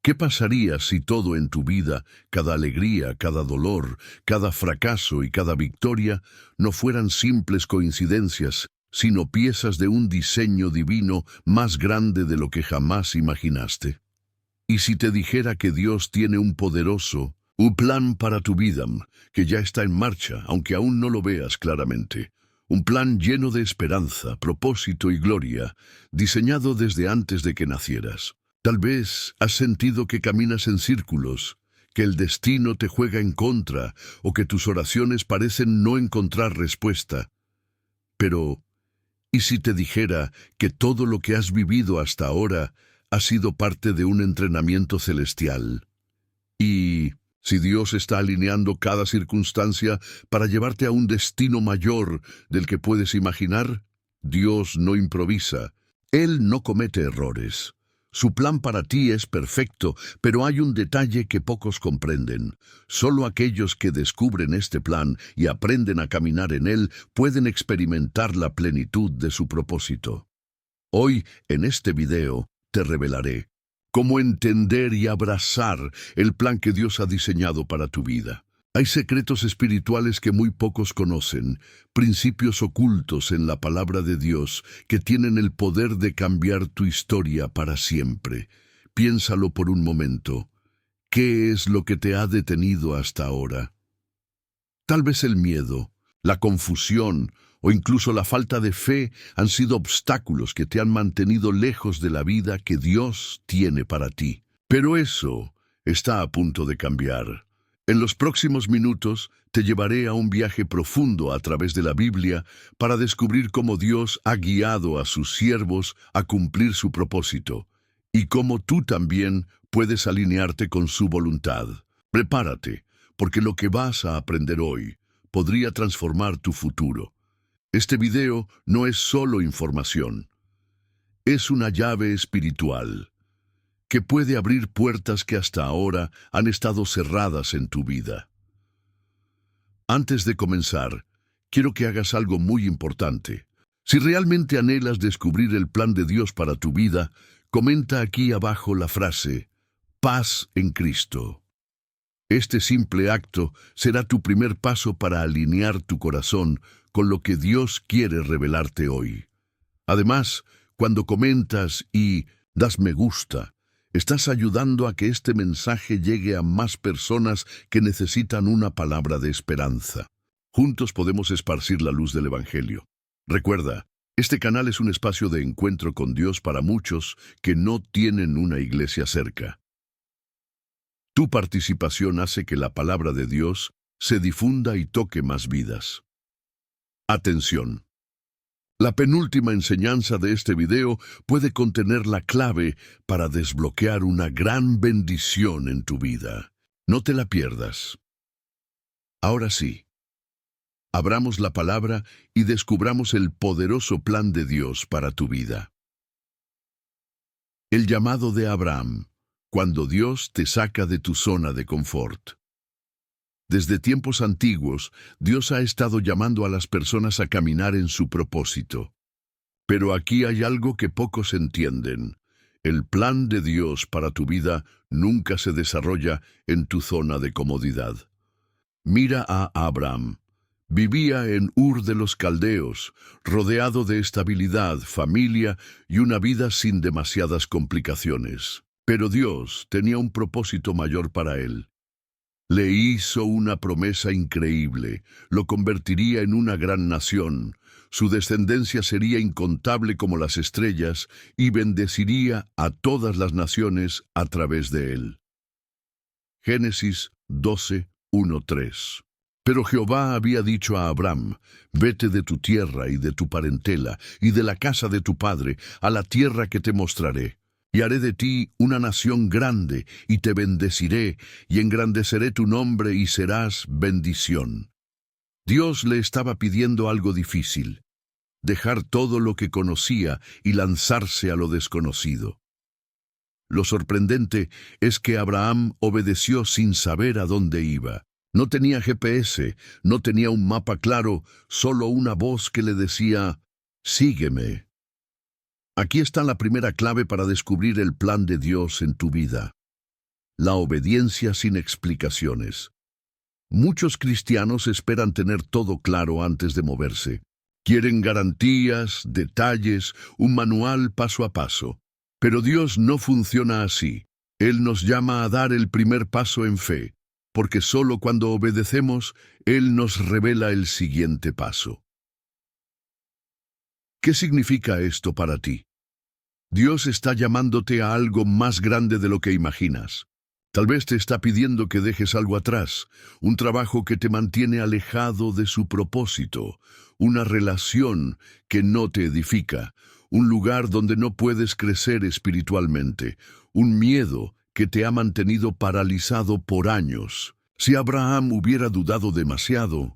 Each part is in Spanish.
¿Qué pasaría si todo en tu vida, cada alegría, cada dolor, cada fracaso y cada victoria, no fueran simples coincidencias, sino piezas de un diseño divino más grande de lo que jamás imaginaste? ¿Y si te dijera que Dios tiene un plan para tu vida, que ya está en marcha, aunque aún no lo veas claramente? Un plan lleno de esperanza, propósito y gloria, diseñado desde antes de que nacieras. Tal vez has sentido que caminas en círculos, que el destino te juega en contra o que tus oraciones parecen no encontrar respuesta. Pero, ¿y si te dijera que todo lo que has vivido hasta ahora ha sido parte de un entrenamiento celestial? Y si Dios está alineando cada circunstancia para llevarte a un destino mayor del que puedes imaginar. Dios no improvisa. Él no comete errores. Su plan para ti es perfecto, pero hay un detalle que pocos comprenden. Solo aquellos que descubren este plan y aprenden a caminar en él pueden experimentar la plenitud de su propósito. Hoy, en este video, te revelaré cómo entender y abrazar el plan que Dios ha diseñado para tu vida. Hay secretos espirituales que muy pocos conocen, principios ocultos en la palabra de Dios que tienen el poder de cambiar tu historia para siempre. Piénsalo por un momento. ¿Qué es lo que te ha detenido hasta ahora? Tal vez el miedo, la confusión o incluso la falta de fe han sido obstáculos que te han mantenido lejos de la vida que Dios tiene para ti. Pero eso está a punto de cambiar. En los próximos minutos te llevaré a un viaje profundo a través de la Biblia para descubrir cómo Dios ha guiado a sus siervos a cumplir su propósito y cómo tú también puedes alinearte con su voluntad. Prepárate, porque lo que vas a aprender hoy podría transformar tu futuro. Este video no es solo información, es una llave espiritual que puede abrir puertas que hasta ahora han estado cerradas en tu vida. Antes de comenzar, quiero que hagas algo muy importante. Si realmente anhelas descubrir el plan de Dios para tu vida, comenta aquí abajo la frase, paz en Cristo. Este simple acto será tu primer paso para alinear tu corazón con lo que Dios quiere revelarte hoy. Además, cuando comentas y das me gusta, estás ayudando a que este mensaje llegue a más personas que necesitan una palabra de esperanza. Juntos podemos esparcir la luz del Evangelio. Recuerda, este canal es un espacio de encuentro con Dios para muchos que no tienen una iglesia cerca. Tu participación hace que la palabra de Dios se difunda y toque más vidas. Atención. La penúltima enseñanza de este video puede contener la clave para desbloquear una gran bendición en tu vida. No te la pierdas. Ahora sí, abramos la palabra y descubramos el poderoso plan de Dios para tu vida. El llamado de Abraham, cuando Dios te saca de tu zona de confort. Desde tiempos antiguos, Dios ha estado llamando a las personas a caminar en su propósito. Pero aquí hay algo que pocos entienden. El plan de Dios para tu vida nunca se desarrolla en tu zona de comodidad. Mira a Abraham. Vivía en Ur de los Caldeos, rodeado de estabilidad, familia y una vida sin demasiadas complicaciones. Pero Dios tenía un propósito mayor para él. Le hizo una promesa increíble, lo convertiría en una gran nación, su descendencia sería incontable como las estrellas y bendeciría a todas las naciones a través de él. Génesis 12:1-3. Pero Jehová había dicho a Abraham, vete de tu tierra y de tu parentela y de la casa de tu padre a la tierra que te mostraré. Y haré de ti una nación grande, y te bendeciré, y engrandeceré tu nombre, y serás bendición. Dios le estaba pidiendo algo difícil, dejar todo lo que conocía y lanzarse a lo desconocido. Lo sorprendente es que Abraham obedeció sin saber a dónde iba. No tenía GPS, no tenía un mapa claro, solo una voz que le decía, sígueme. Aquí está la primera clave para descubrir el plan de Dios en tu vida. La obediencia sin explicaciones. Muchos cristianos esperan tener todo claro antes de moverse. Quieren garantías, detalles, un manual paso a paso. Pero Dios no funciona así. Él nos llama a dar el primer paso en fe, porque solo cuando obedecemos, Él nos revela el siguiente paso. ¿Qué significa esto para ti? Dios está llamándote a algo más grande de lo que imaginas. Tal vez te está pidiendo que dejes algo atrás, un trabajo que te mantiene alejado de su propósito, una relación que no te edifica, un lugar donde no puedes crecer espiritualmente, un miedo que te ha mantenido paralizado por años. Si Abraham hubiera dudado demasiado,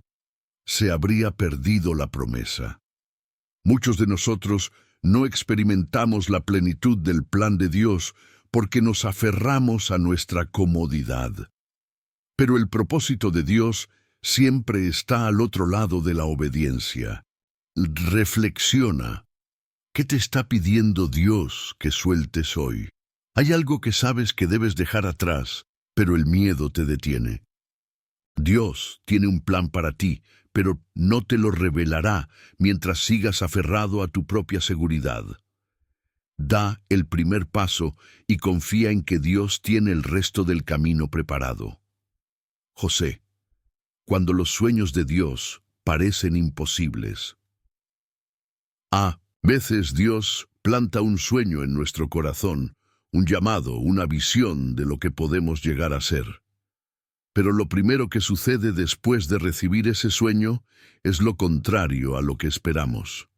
se habría perdido la promesa. Muchos de nosotros no experimentamos la plenitud del plan de Dios porque nos aferramos a nuestra comodidad. Pero el propósito de Dios siempre está al otro lado de la obediencia. Reflexiona. ¿Qué te está pidiendo Dios que sueltes hoy? Hay algo que sabes que debes dejar atrás, pero el miedo te detiene. Dios tiene un plan para ti, pero no te lo revelará mientras sigas aferrado a tu propia seguridad. Da el primer paso y confía en que Dios tiene el resto del camino preparado. José, cuando los sueños de Dios parecen imposibles. A veces Dios planta un sueño en nuestro corazón, un llamado, una visión de lo que podemos llegar a ser. Pero lo primero que sucede después de recibir ese sueño es lo contrario a lo que esperamos.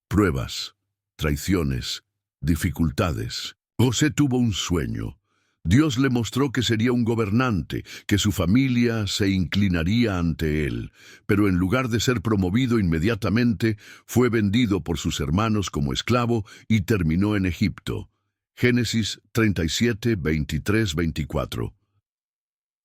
Pruebas, traiciones, dificultades. José tuvo un sueño. Dios le mostró que sería un gobernante, que su familia se inclinaría ante él, pero en lugar de ser promovido inmediatamente, fue vendido por sus hermanos como esclavo y terminó en Egipto. Génesis 37, 23, 24.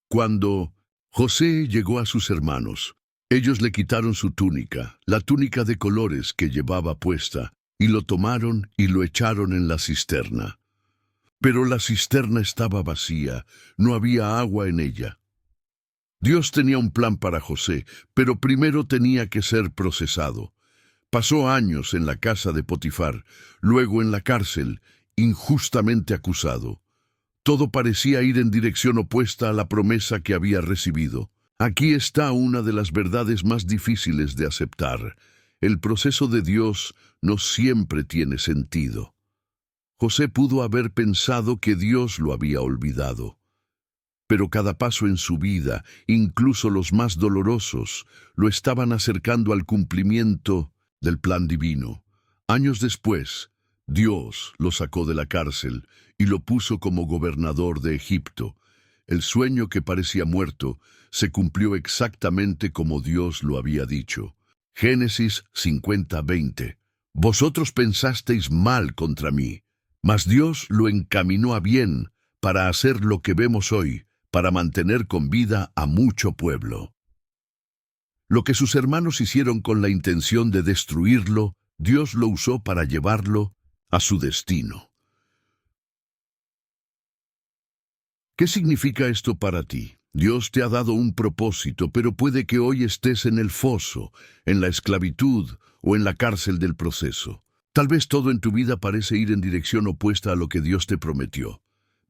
Cuando José llegó a sus hermanos, ellos le quitaron su túnica, la túnica de colores que llevaba puesta, y lo tomaron y lo echaron en la cisterna. Pero la cisterna estaba vacía, no había agua en ella. Dios tenía un plan para José, pero primero tenía que ser procesado. Pasó años en la casa de Potifar, luego en la cárcel, injustamente acusado. Todo parecía ir en dirección opuesta a la promesa que había recibido. Aquí está una de las verdades más difíciles de aceptar. El proceso de Dios no siempre tiene sentido. José pudo haber pensado que Dios lo había olvidado. Pero cada paso en su vida, incluso los más dolorosos, lo estaban acercando al cumplimiento del plan divino. Años después, Dios lo sacó de la cárcel y lo puso como gobernador de Egipto. El sueño que parecía muerto se cumplió exactamente como Dios lo había dicho. Génesis 50:20. Vosotros pensasteis mal contra mí, mas Dios lo encaminó a bien para hacer lo que vemos hoy, para mantener con vida a mucho pueblo. Lo que sus hermanos hicieron con la intención de destruirlo, Dios lo usó para llevarlo a su destino. ¿Qué significa esto para ti? Dios te ha dado un propósito, pero puede que hoy estés en el foso, en la esclavitud o en la cárcel del proceso. Tal vez todo en tu vida parece ir en dirección opuesta a lo que Dios te prometió.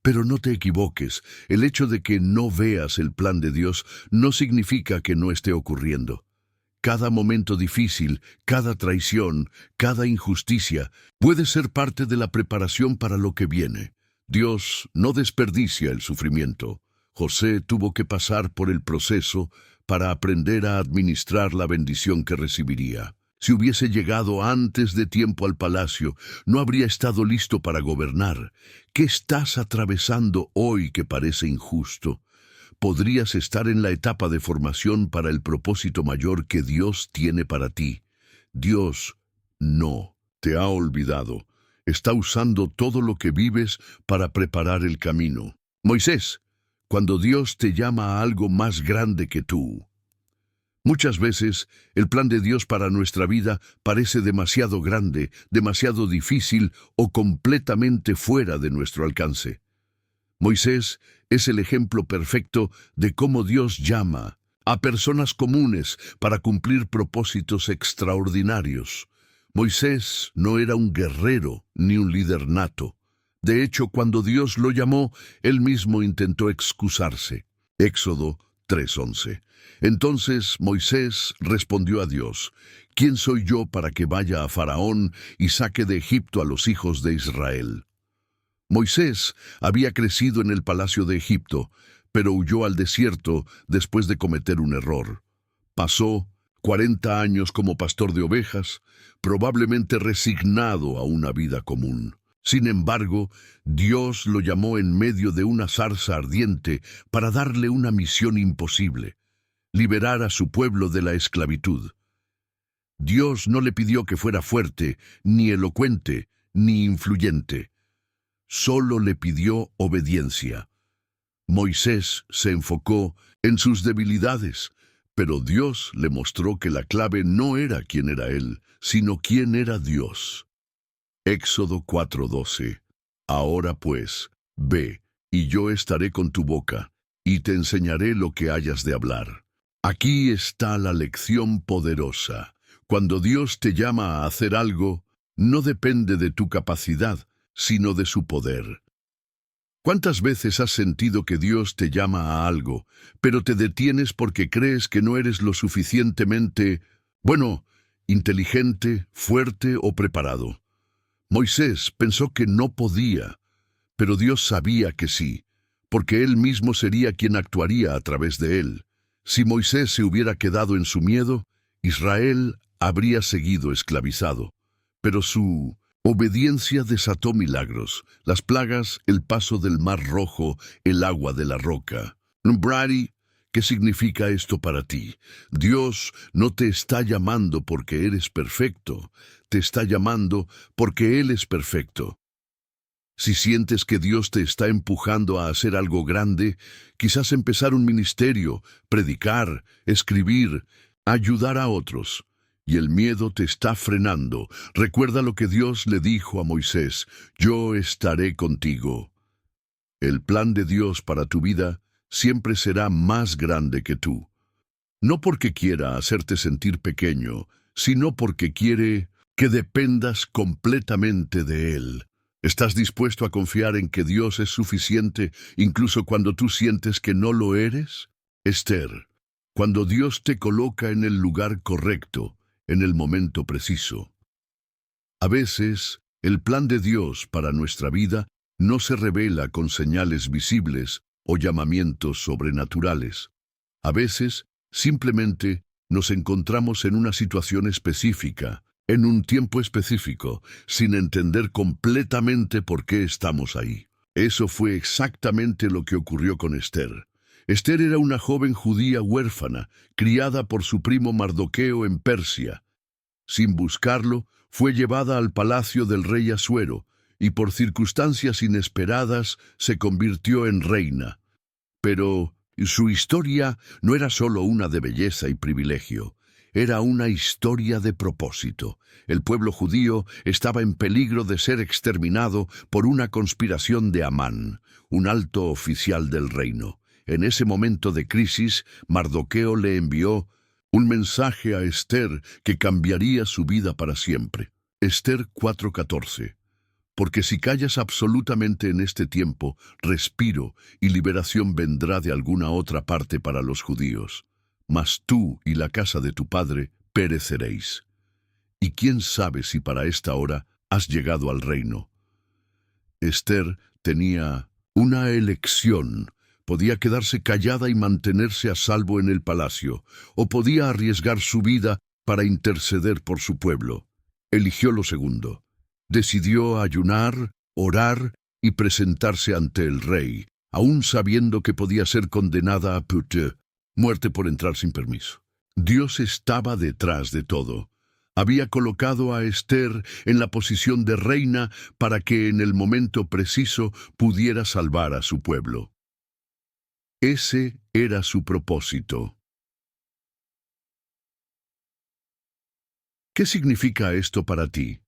Pero no te equivoques, el hecho de que no veas el plan de Dios no significa que no esté ocurriendo. Cada momento difícil, cada traición, cada injusticia puede ser parte de la preparación para lo que viene. Dios no desperdicia el sufrimiento. José tuvo que pasar por el proceso para aprender a administrar la bendición que recibiría. Si hubiese llegado antes de tiempo al palacio, no habría estado listo para gobernar. ¿Qué estás atravesando hoy que parece injusto? Podrías estar en la etapa de formación para el propósito mayor que Dios tiene para ti. Dios no te ha olvidado. Está usando todo lo que vives para preparar el camino. Moisés, cuando Dios te llama a algo más grande que tú. Muchas veces, el plan de Dios para nuestra vida parece demasiado grande, demasiado difícil o completamente fuera de nuestro alcance. Moisés es el ejemplo perfecto de cómo Dios llama a personas comunes para cumplir propósitos extraordinarios. Moisés no era un guerrero ni un líder nato. De hecho, cuando Dios lo llamó, él mismo intentó excusarse. Éxodo 3:11. Entonces Moisés respondió a Dios: ¿Quién soy yo para que vaya a Faraón y saque de Egipto a los hijos de Israel? Moisés había crecido en el palacio de Egipto, pero huyó al desierto después de cometer un error. Pasó 40 años como pastor de ovejas, probablemente resignado a una vida común. Sin embargo, Dios lo llamó en medio de una zarza ardiente para darle una misión imposible: liberar a su pueblo de la esclavitud. Dios no le pidió que fuera fuerte, ni elocuente, ni influyente. Solo le pidió obediencia. Moisés se enfocó en sus debilidades, pero Dios le mostró que la clave no era quién era él, sino quién era Dios. Éxodo 4:12. Ahora pues, ve, y yo estaré con tu boca, y te enseñaré lo que hayas de hablar. Aquí está la lección poderosa. Cuando Dios te llama a hacer algo, no depende de tu capacidad, sino de su poder. ¿Cuántas veces has sentido que Dios te llama a algo, pero te detienes porque crees que no eres lo suficientemente, inteligente, fuerte o preparado? Moisés pensó que no podía, pero Dios sabía que sí, porque Él mismo sería quien actuaría a través de él. Si Moisés se hubiera quedado en su miedo, Israel habría seguido esclavizado. Pero su obediencia desató milagros: las plagas, el paso del mar rojo, el agua de la roca. Brady, ¿qué significa esto para ti? Dios no te está llamando porque eres perfecto, te está llamando porque Él es perfecto. Si sientes que Dios te está empujando a hacer algo grande, quizás empezar un ministerio, predicar, escribir, ayudar a otros, y el miedo te está frenando, recuerda lo que Dios le dijo a Moisés: yo estaré contigo. El plan de Dios para tu vida siempre será más grande que tú. No porque quiera hacerte sentir pequeño, sino porque quiere que dependas completamente de Él. ¿Estás dispuesto a confiar en que Dios es suficiente incluso cuando tú sientes que no lo eres? Esther, cuando Dios te coloca en el lugar correcto, en el momento preciso. A veces, el plan de Dios para nuestra vida no se revela con señales visibles o llamamientos sobrenaturales. A veces, simplemente, nos encontramos en una situación específica, en un tiempo específico, sin entender completamente por qué estamos ahí. Eso fue exactamente lo que ocurrió con Esther. Esther era una joven judía huérfana, criada por su primo Mardoqueo en Persia. Sin buscarlo, fue llevada al palacio del rey Asuero, y por circunstancias inesperadas se convirtió en reina. Pero su historia no era solo una de belleza y privilegio, era una historia de propósito. El pueblo judío estaba en peligro de ser exterminado por una conspiración de Amán, un alto oficial del reino. En ese momento de crisis, Mardoqueo le envió un mensaje a Esther que cambiaría su vida para siempre. Esther 4:14. Porque si callas absolutamente en este tiempo, respiro y liberación vendrá de alguna otra parte para los judíos. Mas tú y la casa de tu padre pereceréis. Y quién sabe si para esta hora has llegado al reino. Esther tenía una elección. Podía quedarse callada y mantenerse a salvo en el palacio, o podía arriesgar su vida para interceder por su pueblo. Eligió lo segundo. Decidió ayunar, orar y presentarse ante el rey, aun sabiendo que podía ser condenada a muerte por entrar sin permiso. Dios estaba detrás de todo. Había colocado a Esther en la posición de reina para que en el momento preciso pudiera salvar a su pueblo. Ese era su propósito. ¿Qué significa esto para ti?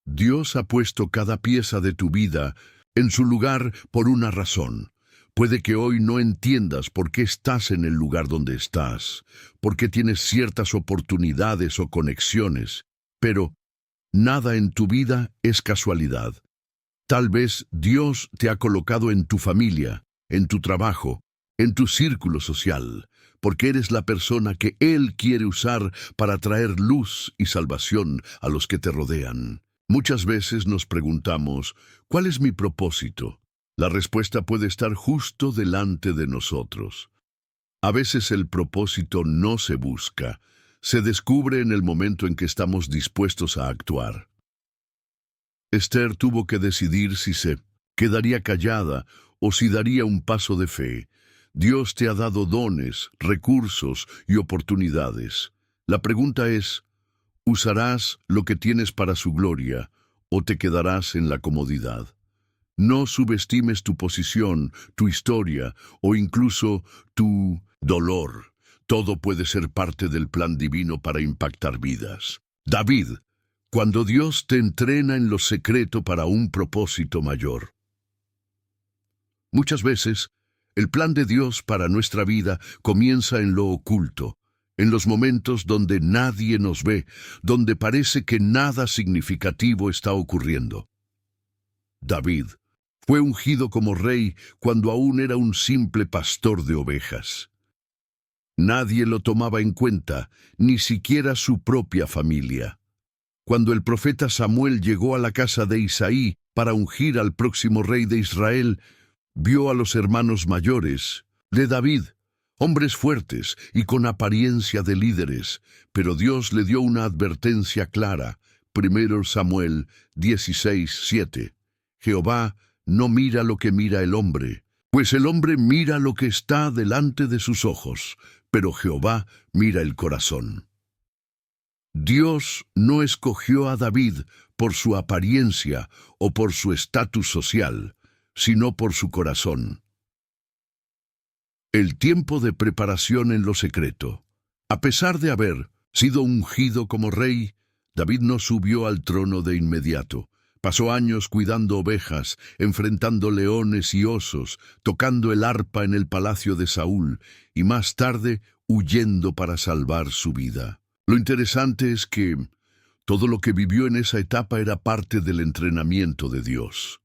Dios ha puesto cada pieza de tu vida en su lugar por una razón. Puede que hoy no entiendas por qué estás en el lugar donde estás, por qué tienes ciertas oportunidades o conexiones, pero nada en tu vida es casualidad. Tal vez Dios te ha colocado en tu familia, en tu trabajo, en tu círculo social, porque eres la persona que Él quiere usar para traer luz y salvación a los que te rodean. Muchas veces nos preguntamos, ¿cuál es mi propósito? La respuesta puede estar justo delante de nosotros. A veces el propósito no se busca, se descubre en el momento en que estamos dispuestos a actuar. Esther tuvo que decidir si se quedaría callada o si daría un paso de fe. Dios te ha dado dones, recursos y oportunidades. La pregunta es, ¿usarás lo que tienes para su gloria o te quedarás en la comodidad? No subestimes tu posición, tu historia o incluso tu dolor. Todo puede ser parte del plan divino para impactar vidas. David, cuando Dios te entrena en lo secreto para un propósito mayor. Muchas veces, el plan de Dios para nuestra vida comienza en lo oculto, en los momentos donde nadie nos ve, donde parece que nada significativo está ocurriendo. David fue ungido como rey cuando aún era un simple pastor de ovejas. Nadie lo tomaba en cuenta, ni siquiera su propia familia. Cuando el profeta Samuel llegó a la casa de Isaí para ungir al próximo rey de Israel, vio a los hermanos mayores de David, hombres fuertes y con apariencia de líderes, pero Dios le dio una advertencia clara. 1 Samuel 16:7. Jehová no mira lo que mira el hombre, pues el hombre mira lo que está delante de sus ojos, pero Jehová mira el corazón. Dios no escogió a David por su apariencia o por su estatus social, sino por su corazón. El tiempo de preparación en lo secreto. A pesar de haber sido ungido como rey, David no subió al trono de inmediato. Pasó años cuidando ovejas, enfrentando leones y osos, tocando el arpa en el palacio de Saúl y más tarde huyendo para salvar su vida. Lo interesante es que todo lo que vivió en esa etapa era parte del entrenamiento de Dios.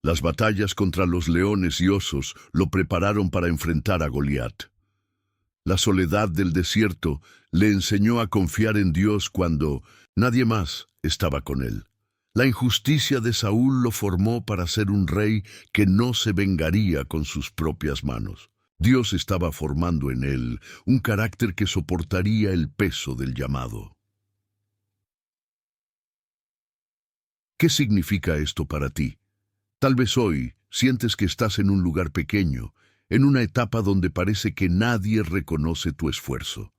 Las batallas contra los leones y osos lo prepararon para enfrentar a Goliat. La soledad del desierto le enseñó a confiar en Dios cuando nadie más estaba con él. La injusticia de Saúl lo formó para ser un rey que no se vengaría con sus propias manos. Dios estaba formando en él un carácter que soportaría el peso del llamado. ¿Qué significa esto para ti? Tal vez hoy sientes que estás en un lugar pequeño, en una etapa donde parece que nadie reconoce tu esfuerzo.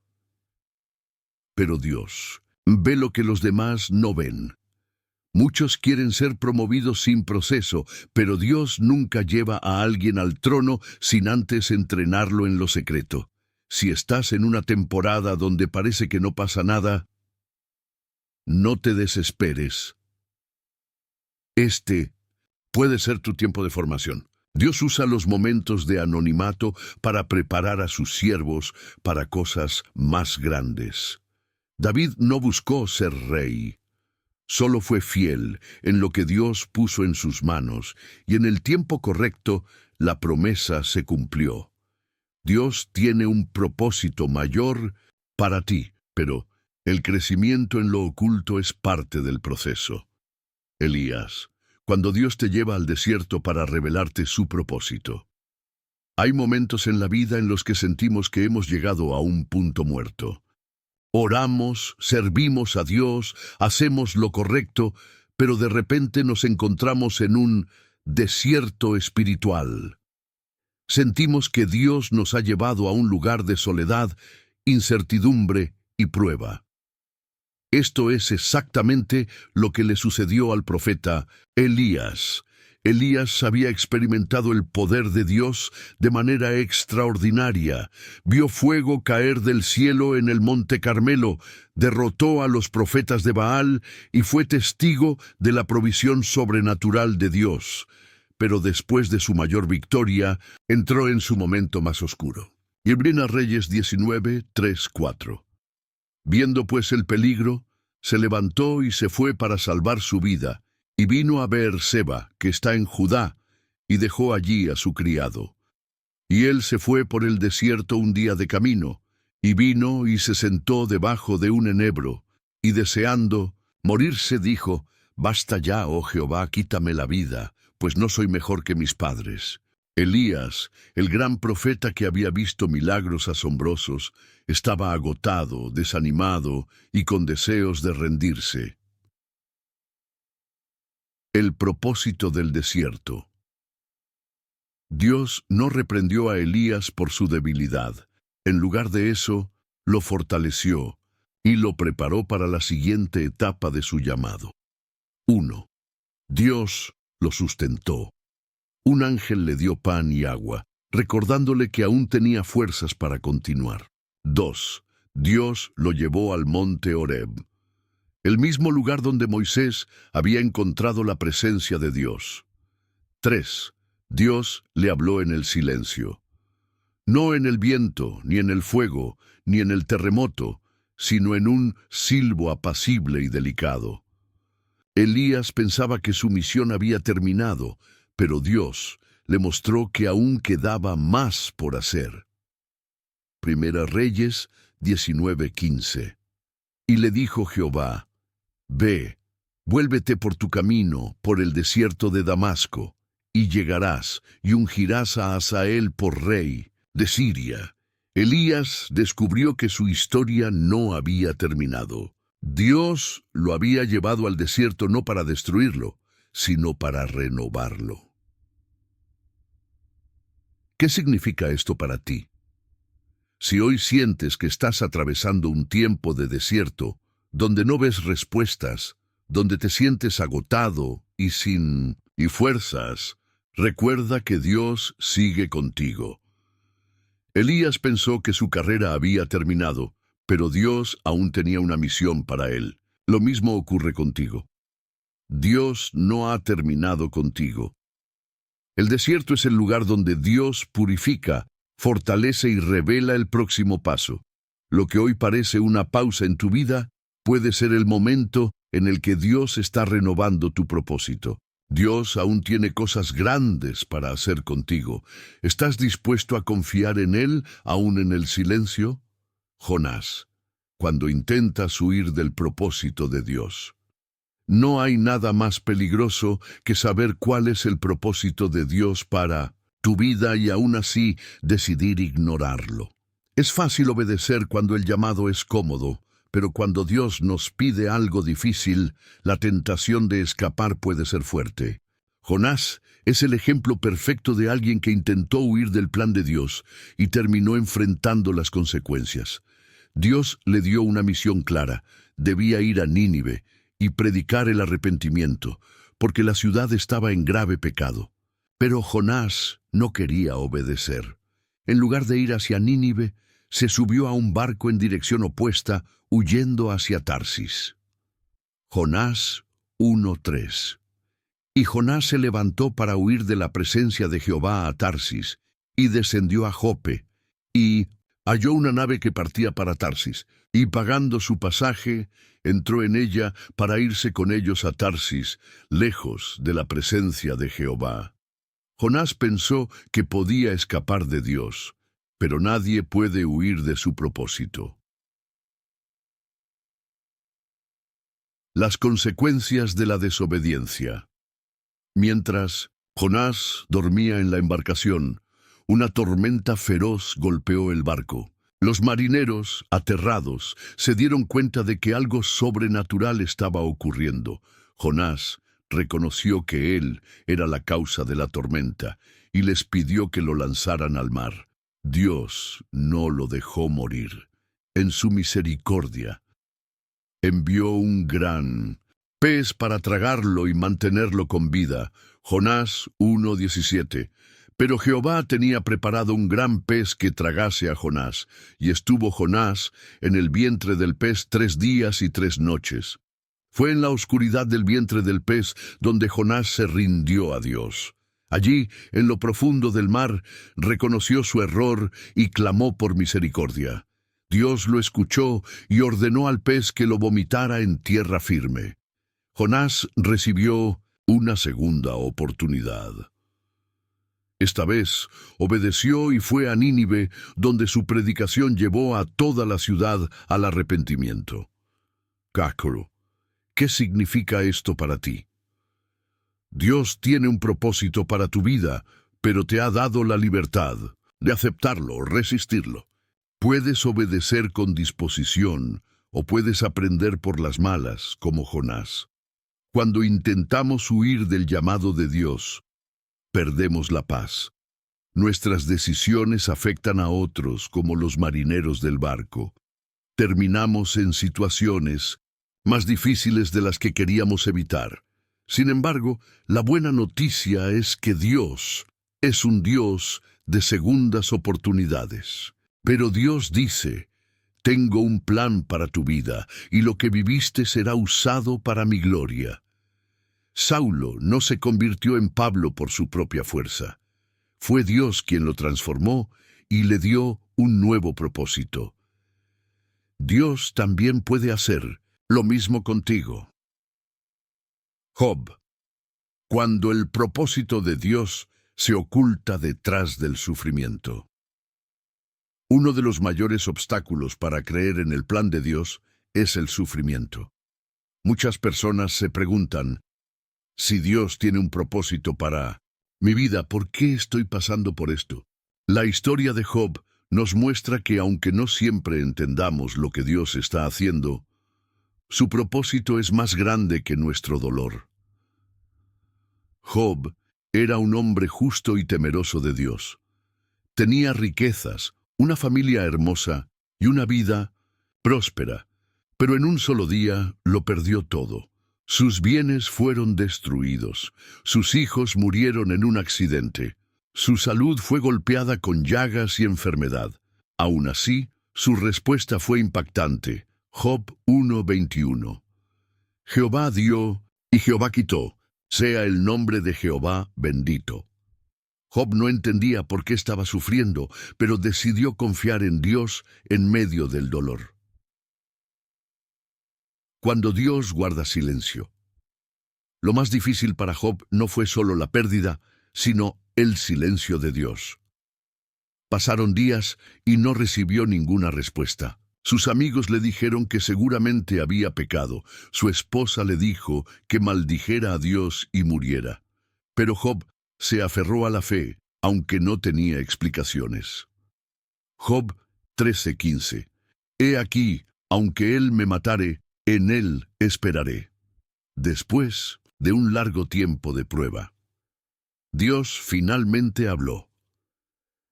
Pero Dios ve lo que los demás no ven. Muchos quieren ser promovidos sin proceso, pero Dios nunca lleva a alguien al trono sin antes entrenarlo en lo secreto. Si estás en una temporada donde parece que no pasa nada, no te desesperes. Este puede ser tu tiempo de formación. Dios usa los momentos de anonimato para preparar a sus siervos para cosas más grandes. David no buscó ser rey. Solo fue fiel en lo que Dios puso en sus manos, y en el tiempo correcto la promesa se cumplió. Dios tiene un propósito mayor para ti, pero el crecimiento en lo oculto es parte del proceso. Elías, cuando Dios te lleva al desierto para revelarte su propósito. Hay momentos en la vida en los que sentimos que hemos llegado a un punto muerto. Oramos, servimos a Dios, hacemos lo correcto, pero de repente nos encontramos en un desierto espiritual. Sentimos que Dios nos ha llevado a un lugar de soledad, incertidumbre y prueba. Esto es exactamente lo que le sucedió al profeta Elías. Elías había experimentado el poder de Dios de manera extraordinaria. Vio fuego caer del cielo en el monte Carmelo, derrotó a los profetas de Baal y fue testigo de la provisión sobrenatural de Dios. pero después de su mayor victoria, entró en su momento más oscuro. Y Primera Reyes 19, 3, 4. Viendo pues el peligro, se levantó y se fue para salvar su vida, y vino a Beer-seba, que está en Judá, y dejó allí a su criado. Y él se fue por el desierto un día de camino, y vino y se sentó debajo de un enebro, y deseando morirse dijo: «Basta ya, oh Jehová, quítame la vida, pues no soy mejor que mis padres». Elías, el gran profeta que había visto milagros asombrosos, estaba agotado, desanimado y con deseos de rendirse. El propósito del desierto. Dios no reprendió a Elías por su debilidad. En lugar de eso, lo fortaleció y lo preparó para la siguiente etapa de su llamado. 1. Dios lo sustentó. Un ángel le dio pan y agua, recordándole que aún tenía fuerzas para continuar. 2. Dios lo llevó al monte Horeb, el mismo lugar donde Moisés había encontrado la presencia de Dios. 3. Dios le habló en el silencio. No en el viento, ni en el fuego, ni en el terremoto, sino en un silbo apacible y delicado. Elías pensaba que su misión había terminado, pero Dios le mostró que aún quedaba más por hacer. Primera Reyes 19:15. Y le dijo Jehová: «Ve, vuélvete por tu camino, por el desierto de Damasco, y llegarás, y ungirás a Hazael por rey de Siria». Elías descubrió que su historia no había terminado. Dios lo había llevado al desierto no para destruirlo, sino para renovarlo. ¿Qué significa esto para ti? Si hoy sientes que estás atravesando un tiempo de desierto, donde no ves respuestas, donde te sientes agotado y sin fuerzas, recuerda que Dios sigue contigo. Elías pensó que su carrera había terminado, pero Dios aún tenía una misión para él. Lo mismo ocurre contigo. Dios no ha terminado contigo. El desierto es el lugar donde Dios purifica, fortalece y revela el próximo paso. Lo que hoy parece una pausa en tu vida puede ser el momento en el que Dios está renovando tu propósito. Dios aún tiene cosas grandes para hacer contigo. ¿Estás dispuesto a confiar en Él aún en el silencio? Jonás, cuando intentas huir del propósito de Dios. No hay nada más peligroso que saber cuál es el propósito de Dios para tu vida y aún así decidir ignorarlo. Es fácil obedecer cuando el llamado es cómodo, pero cuando Dios nos pide algo difícil, la tentación de escapar puede ser fuerte. Jonás es el ejemplo perfecto de alguien que intentó huir del plan de Dios y terminó enfrentando las consecuencias. Dios le dio una misión clara: debía ir a Nínive y predicar el arrepentimiento, porque la ciudad estaba en grave pecado. Pero Jonás no quería obedecer. En lugar de ir hacia Nínive, se subió a un barco en dirección opuesta, huyendo hacia Tarsis. Jonás 1:3. Y Jonás se levantó para huir de la presencia de Jehová a Tarsis, y descendió a Jope, y halló una nave que partía para Tarsis, y pagando su pasaje, entró en ella para irse con ellos a Tarsis, lejos de la presencia de Jehová. Jonás pensó que podía escapar de Dios, pero nadie puede huir de su propósito. Las consecuencias de la desobediencia. Mientras Jonás dormía en la embarcación, una tormenta feroz golpeó el barco. Los marineros, aterrados, se dieron cuenta de que algo sobrenatural estaba ocurriendo. Jonás reconoció que él era la causa de la tormenta y les pidió que lo lanzaran al mar. Dios no lo dejó morir. En su misericordia, envió un gran pez para tragarlo y mantenerlo con vida. Jonás 1:17. Pero Jehová tenía preparado un gran pez que tragase a Jonás, y estuvo Jonás en el vientre del pez 3 días y 3 noches. Fue en la oscuridad del vientre del pez donde Jonás se rindió a Dios. Allí, en lo profundo del mar, reconoció su error y clamó por misericordia. Dios lo escuchó y ordenó al pez que lo vomitara en tierra firme. Jonás recibió una segunda oportunidad. Esta vez obedeció y fue a Nínive, donde su predicación llevó a toda la ciudad al arrepentimiento. Cácaro, ¿qué significa esto para ti? Dios tiene un propósito para tu vida, pero te ha dado la libertad de aceptarlo o resistirlo. Puedes obedecer con disposición o puedes aprender por las malas, como Jonás. Cuando intentamos huir del llamado de Dios, perdemos la paz. Nuestras decisiones afectan a otros, como los marineros del barco. Terminamos en situaciones más difíciles de las que queríamos evitar. Sin embargo, la buena noticia es que Dios es un Dios de segundas oportunidades. Pero Dios dice: tengo un plan para tu vida, y lo que viviste será usado para mi gloria. Saulo no se convirtió en Pablo por su propia fuerza. Fue Dios quien lo transformó y le dio un nuevo propósito. Dios también puede hacer lo mismo contigo. Job. Cuando el propósito de Dios se oculta detrás del sufrimiento. Uno de los mayores obstáculos para creer en el plan de Dios es el sufrimiento. Muchas personas se preguntan: si Dios tiene un propósito para mi vida, ¿por qué estoy pasando por esto? La historia de Job nos muestra que aunque no siempre entendamos lo que Dios está haciendo, su propósito es más grande que nuestro dolor. Job era un hombre justo y temeroso de Dios. Tenía riquezas, una familia hermosa y una vida próspera, pero en un solo día lo perdió todo. Sus bienes fueron destruidos, sus hijos murieron en un accidente, su salud fue golpeada con llagas y enfermedad. Aún así, su respuesta fue impactante. Job 1:21. Jehová dio y Jehová quitó, sea el nombre de Jehová bendito. Job no entendía por qué estaba sufriendo, pero decidió confiar en Dios en medio del dolor. Cuando Dios guarda silencio. Lo más difícil para Job no fue solo la pérdida, sino el silencio de Dios. Pasaron días y no recibió ninguna respuesta. Sus amigos le dijeron que seguramente había pecado. Su esposa le dijo que maldijera a Dios y muriera. Pero Job se aferró a la fe, aunque no tenía explicaciones. Job 13:15. He aquí, aunque él me matare, en él esperaré. Después de un largo tiempo de prueba, Dios finalmente habló.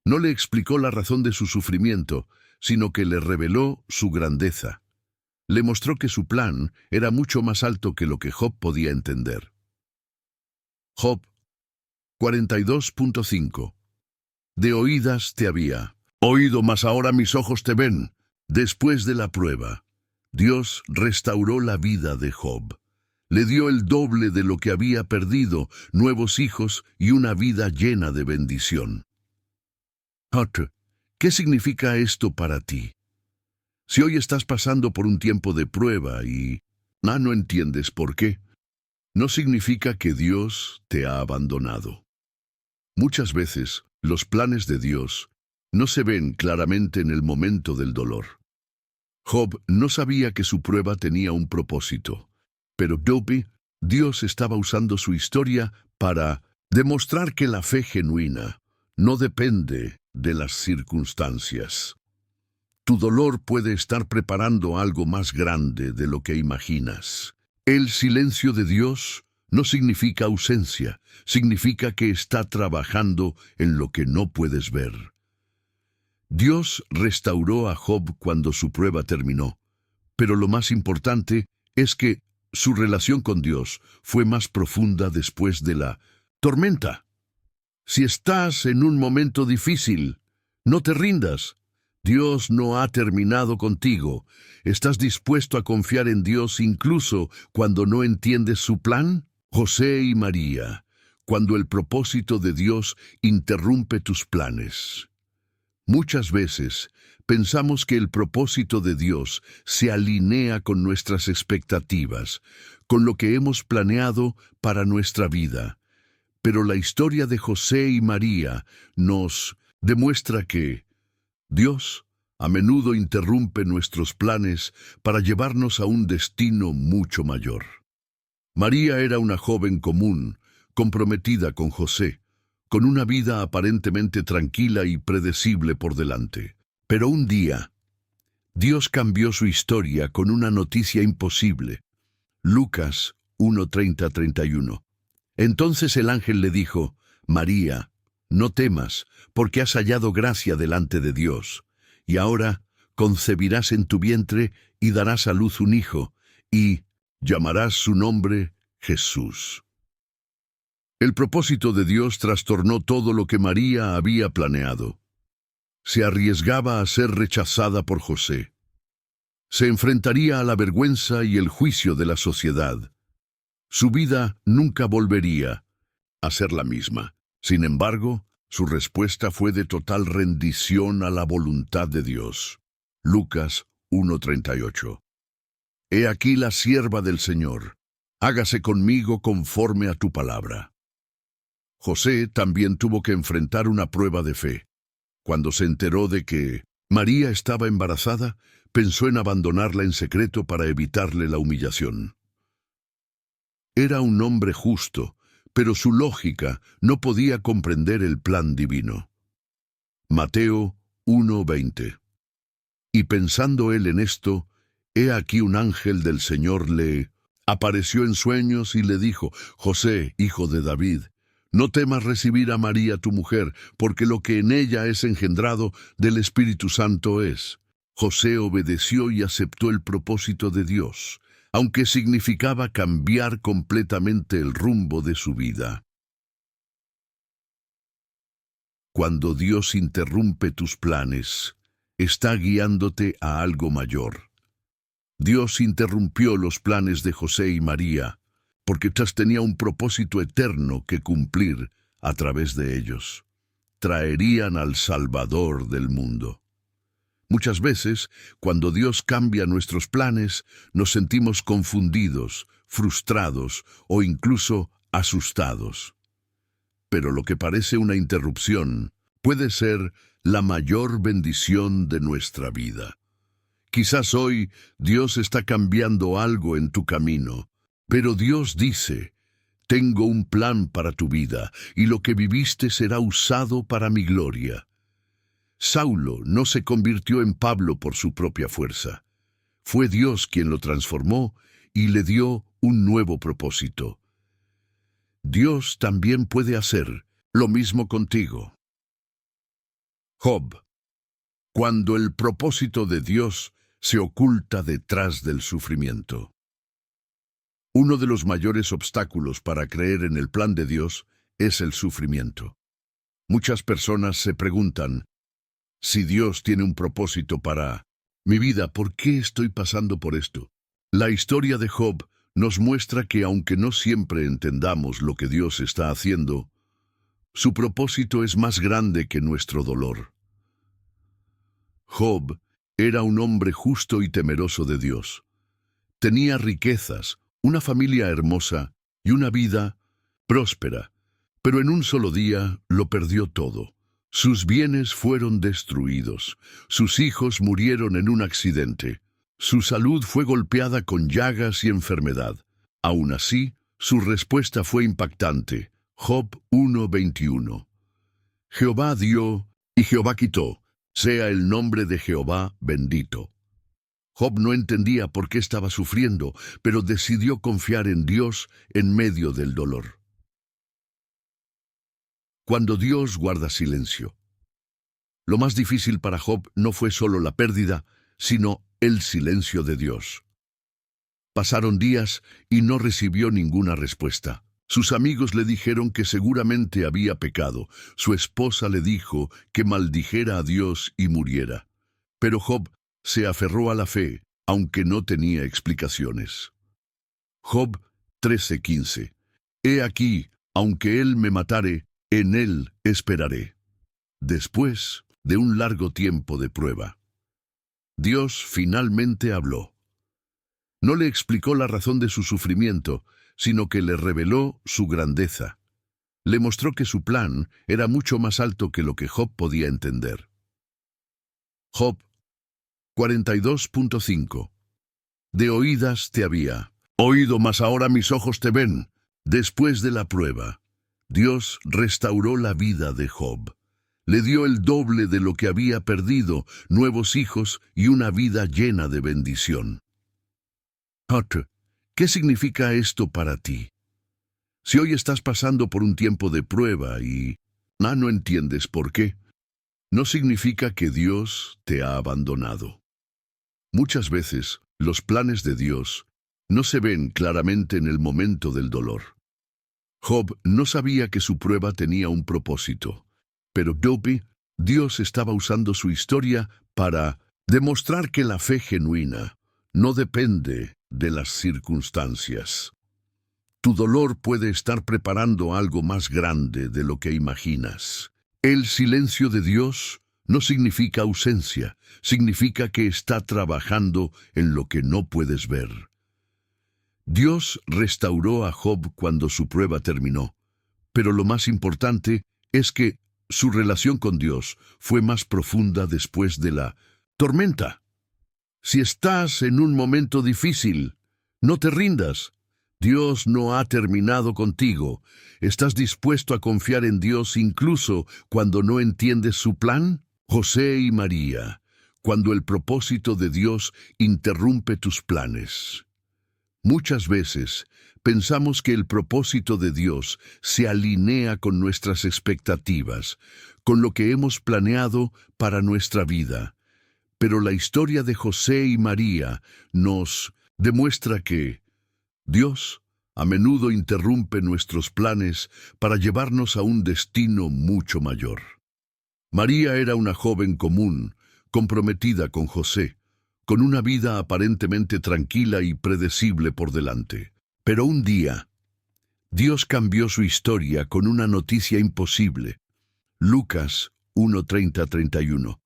No le explicó la razón de su sufrimiento, sino que le reveló su grandeza. Le mostró que su plan era mucho más alto que lo que Job podía entender. Job 42:5. De oídas te había oído, mas ahora mis ojos te ven. Después de la prueba, Dios restauró la vida de Job. Le dio el doble de lo que había perdido, nuevos hijos y una vida llena de bendición. ¿Qué significa esto para ti? Si hoy estás pasando por un tiempo de prueba y no entiendes por qué, no significa que Dios te ha abandonado. Muchas veces, los planes de Dios no se ven claramente en el momento del dolor. Job no sabía que su prueba tenía un propósito, pero Dios estaba usando su historia para demostrar que la fe genuina no depende de las circunstancias. Tu dolor puede estar preparando algo más grande de lo que imaginas. El silencio de Dios no significa ausencia, significa que está trabajando en lo que no puedes ver. Dios restauró a Job cuando su prueba terminó, pero lo más importante es que su relación con Dios fue más profunda después de la tormenta. Si estás en un momento difícil, no te rindas. Dios no ha terminado contigo. ¿Estás dispuesto a confiar en Dios incluso cuando no entiendes su plan? José y María, cuando el propósito de Dios interrumpe tus planes. Muchas veces pensamos que el propósito de Dios se alinea con nuestras expectativas, con lo que hemos planeado para nuestra vida. Pero la historia de José y María nos demuestra que Dios a menudo interrumpe nuestros planes para llevarnos a un destino mucho mayor. María era una joven común, comprometida con José, con una vida aparentemente tranquila y predecible por delante. Pero un día, Dios cambió su historia con una noticia imposible. Lucas 1:30-31. Entonces el ángel le dijo: María, no temas, porque has hallado gracia delante de Dios, y ahora concebirás en tu vientre y darás a luz un hijo, y llamarás su nombre Jesús. El propósito de Dios trastornó todo lo que María había planeado. Se arriesgaba a ser rechazada por José. Se enfrentaría a la vergüenza y el juicio de la sociedad. Su vida nunca volvería a ser la misma. Sin embargo, su respuesta fue de total rendición a la voluntad de Dios. Lucas 1:38. He aquí la sierva del Señor. Hágase conmigo conforme a tu palabra. José también tuvo que enfrentar una prueba de fe. Cuando se enteró de que María estaba embarazada, pensó en abandonarla en secreto para evitarle la humillación. Era un hombre justo, pero su lógica no podía comprender el plan divino. Mateo 1:20. Y pensando él en esto, he aquí un ángel del Señor le apareció en sueños y le dijo: José, hijo de David, no temas recibir a María tu mujer, porque lo que en ella es engendrado del Espíritu Santo es. José obedeció y aceptó el propósito de Dios, aunque significaba cambiar completamente el rumbo de su vida. Cuando Dios interrumpe tus planes, está guiándote a algo mayor. Dios interrumpió los planes de José y María, porque Dios tenía un propósito eterno que cumplir a través de ellos. Traerían al Salvador del mundo. Muchas veces, cuando Dios cambia nuestros planes, nos sentimos confundidos, frustrados o incluso asustados. Pero lo que parece una interrupción puede ser la mayor bendición de nuestra vida. Quizás hoy Dios está cambiando algo en tu camino, pero Dios dice: tengo un plan para tu vida, y lo que viviste será usado para mi gloria. Saulo no se convirtió en Pablo por su propia fuerza. Fue Dios quien lo transformó y le dio un nuevo propósito. Dios también puede hacer lo mismo contigo. Job. Cuando el propósito de Dios se oculta detrás del sufrimiento. Uno de los mayores obstáculos para creer en el plan de Dios es el sufrimiento. Muchas personas se preguntan: si Dios tiene un propósito para mi vida, ¿por qué estoy pasando por esto? La historia de Job nos muestra que aunque no siempre entendamos lo que Dios está haciendo, su propósito es más grande que nuestro dolor. Job era un hombre justo y temeroso de Dios. Tenía riquezas, una familia hermosa y una vida próspera, pero en un solo día lo perdió todo. Sus bienes fueron destruidos, sus hijos murieron en un accidente, su salud fue golpeada con llagas y enfermedad. Aún así, su respuesta fue impactante. Job 1:21. Jehová dio y Jehová quitó, sea el nombre de Jehová bendito. Job no entendía por qué estaba sufriendo, pero decidió confiar en Dios en medio del dolor. Cuando Dios guarda silencio. Lo más difícil para Job no fue solo la pérdida, sino el silencio de Dios. Pasaron días y no recibió ninguna respuesta. Sus amigos le dijeron que seguramente había pecado. Su esposa le dijo que maldijera a Dios y muriera. Pero Job se aferró a la fe, aunque no tenía explicaciones. Job 13:15. He aquí, Aunque él me matare, en él esperaré. Después de un largo tiempo de prueba, Dios finalmente habló. No le explicó la razón de su sufrimiento, sino que le reveló su grandeza. Le mostró que su plan era mucho más alto que lo que Job podía entender. Job 42.5. De oídas te había oído, mas ahora mis ojos te ven. Después de la prueba, Dios restauró la vida de Job. Le dio el doble de lo que había perdido, nuevos hijos y una vida llena de bendición. ¿Qué significa esto para ti? Si hoy estás pasando por un tiempo de prueba y no entiendes por qué, no significa que Dios te ha abandonado. Muchas veces, los planes de Dios no se ven claramente en el momento del dolor. Job no sabía que su prueba tenía un propósito, pero Dios estaba usando su historia para demostrar que la fe genuina no depende de las circunstancias. Tu dolor puede estar preparando algo más grande de lo que imaginas. El silencio de Dios no significa ausencia, significa que está trabajando en lo que no puedes ver. Dios restauró a Job cuando su prueba terminó, pero lo más importante es que su relación con Dios fue más profunda después de la tormenta. Si estás en un momento difícil, no te rindas. Dios no ha terminado contigo. ¿Estás dispuesto a confiar en Dios incluso cuando no entiendes su plan? José y María, cuando el propósito de Dios interrumpe tus planes. Muchas veces pensamos que el propósito de Dios se alinea con nuestras expectativas, con lo que hemos planeado para nuestra vida. Pero la historia de José y María nos demuestra que Dios a menudo interrumpe nuestros planes para llevarnos a un destino mucho mayor. María era una joven común, comprometida con José, con una vida aparentemente tranquila y predecible por delante. Pero un día, Dios cambió su historia con una noticia imposible. Lucas 1:30-31.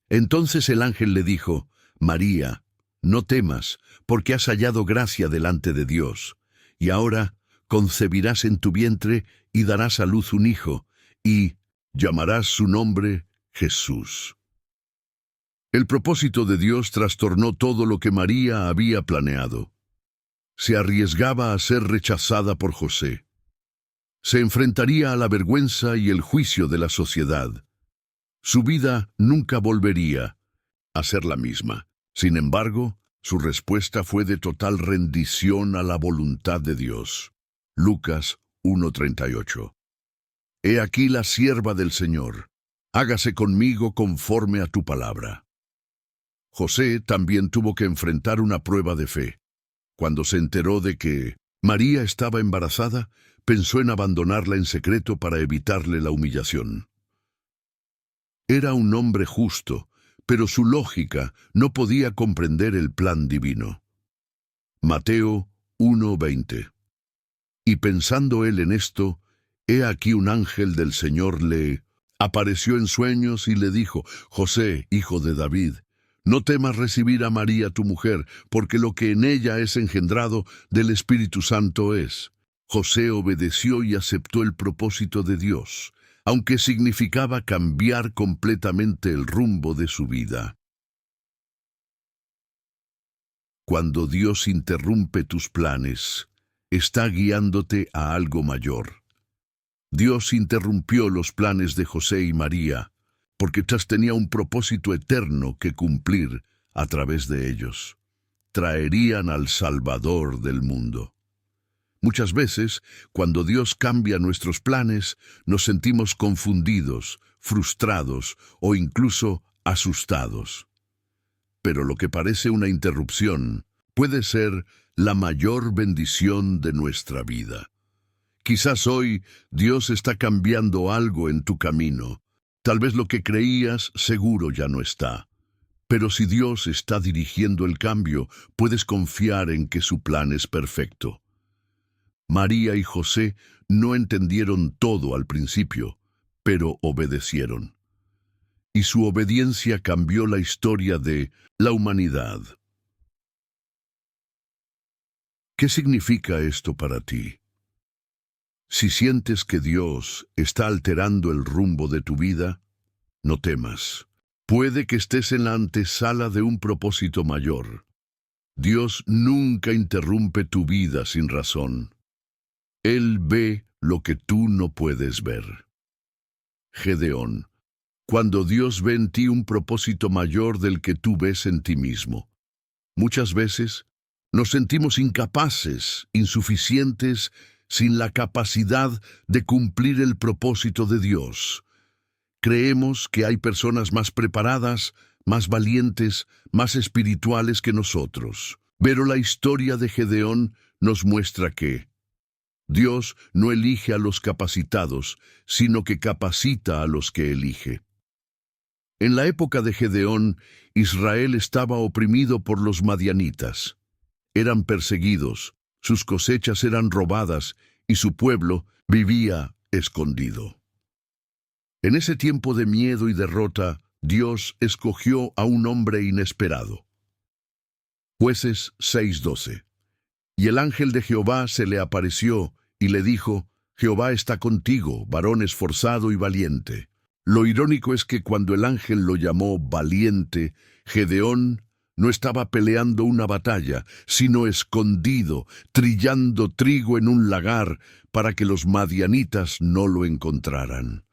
Entonces el ángel le dijo: María, no temas, porque has hallado gracia delante de Dios, y ahora concebirás en tu vientre y darás a luz un hijo, y llamarás su nombre Jesús. El propósito de Dios trastornó todo lo que María había planeado. Se arriesgaba a ser rechazada por José. Se enfrentaría a la vergüenza y el juicio de la sociedad. Su vida nunca volvería a ser la misma. Sin embargo, su respuesta fue de total rendición a la voluntad de Dios. Lucas 1:38. He aquí la sierva del Señor. Hágase conmigo conforme a tu palabra. José también tuvo que enfrentar una prueba de fe. Cuando se enteró de que María estaba embarazada, pensó en abandonarla en secreto para evitarle la humillación. Era un hombre justo, pero su lógica no podía comprender el plan divino. Mateo 1:20. Y pensando él en esto, he aquí un ángel del Señor le apareció en sueños y le dijo: José, hijo de David, no temas recibir a María tu mujer, porque lo que en ella es engendrado del Espíritu Santo es. José obedeció y aceptó el propósito de Dios, aunque significaba cambiar completamente el rumbo de su vida. Cuando Dios interrumpe tus planes, está guiándote a algo mayor. Dios interrumpió los planes de José y María, porque tenía un propósito eterno que cumplir a través de ellos. Traerían al Salvador del mundo. Muchas veces, cuando Dios cambia nuestros planes, nos sentimos confundidos, frustrados o incluso asustados. Pero lo que parece una interrupción puede ser la mayor bendición de nuestra vida. Quizás hoy Dios está cambiando algo en tu camino. Tal vez lo que creías seguro ya no está. Pero si Dios está dirigiendo el cambio, puedes confiar en que su plan es perfecto. María y José no entendieron todo al principio, pero obedecieron. Y su obediencia cambió la historia de la humanidad. ¿Qué significa esto para ti? Si sientes que Dios está alterando el rumbo de tu vida, no temas. Puede que estés en la antesala de un propósito mayor. Dios nunca interrumpe tu vida sin razón. Él ve lo que tú no puedes ver. Gedeón, cuando Dios ve en ti un propósito mayor del que tú ves en ti mismo. Muchas veces nos sentimos incapaces, insuficientes, sin la capacidad de cumplir el propósito de Dios. Creemos que hay personas más preparadas, más valientes, más espirituales que nosotros. Pero la historia de Gedeón nos muestra que Dios no elige a los capacitados, sino que capacita a los que elige. En la época de Gedeón, Israel estaba oprimido por los madianitas. Eran perseguidos, sus cosechas eran robadas y su pueblo vivía escondido. En ese tiempo de miedo y derrota, Dios escogió a un hombre inesperado. Jueces 6:12. Y el ángel de Jehová se le apareció y le dijo: Jehová está contigo, varón esforzado y valiente. Lo irónico es que cuando el ángel lo llamó valiente, Gedeón no estaba peleando una batalla, sino escondido, trillando trigo en un lagar para que los madianitas no lo encontraran.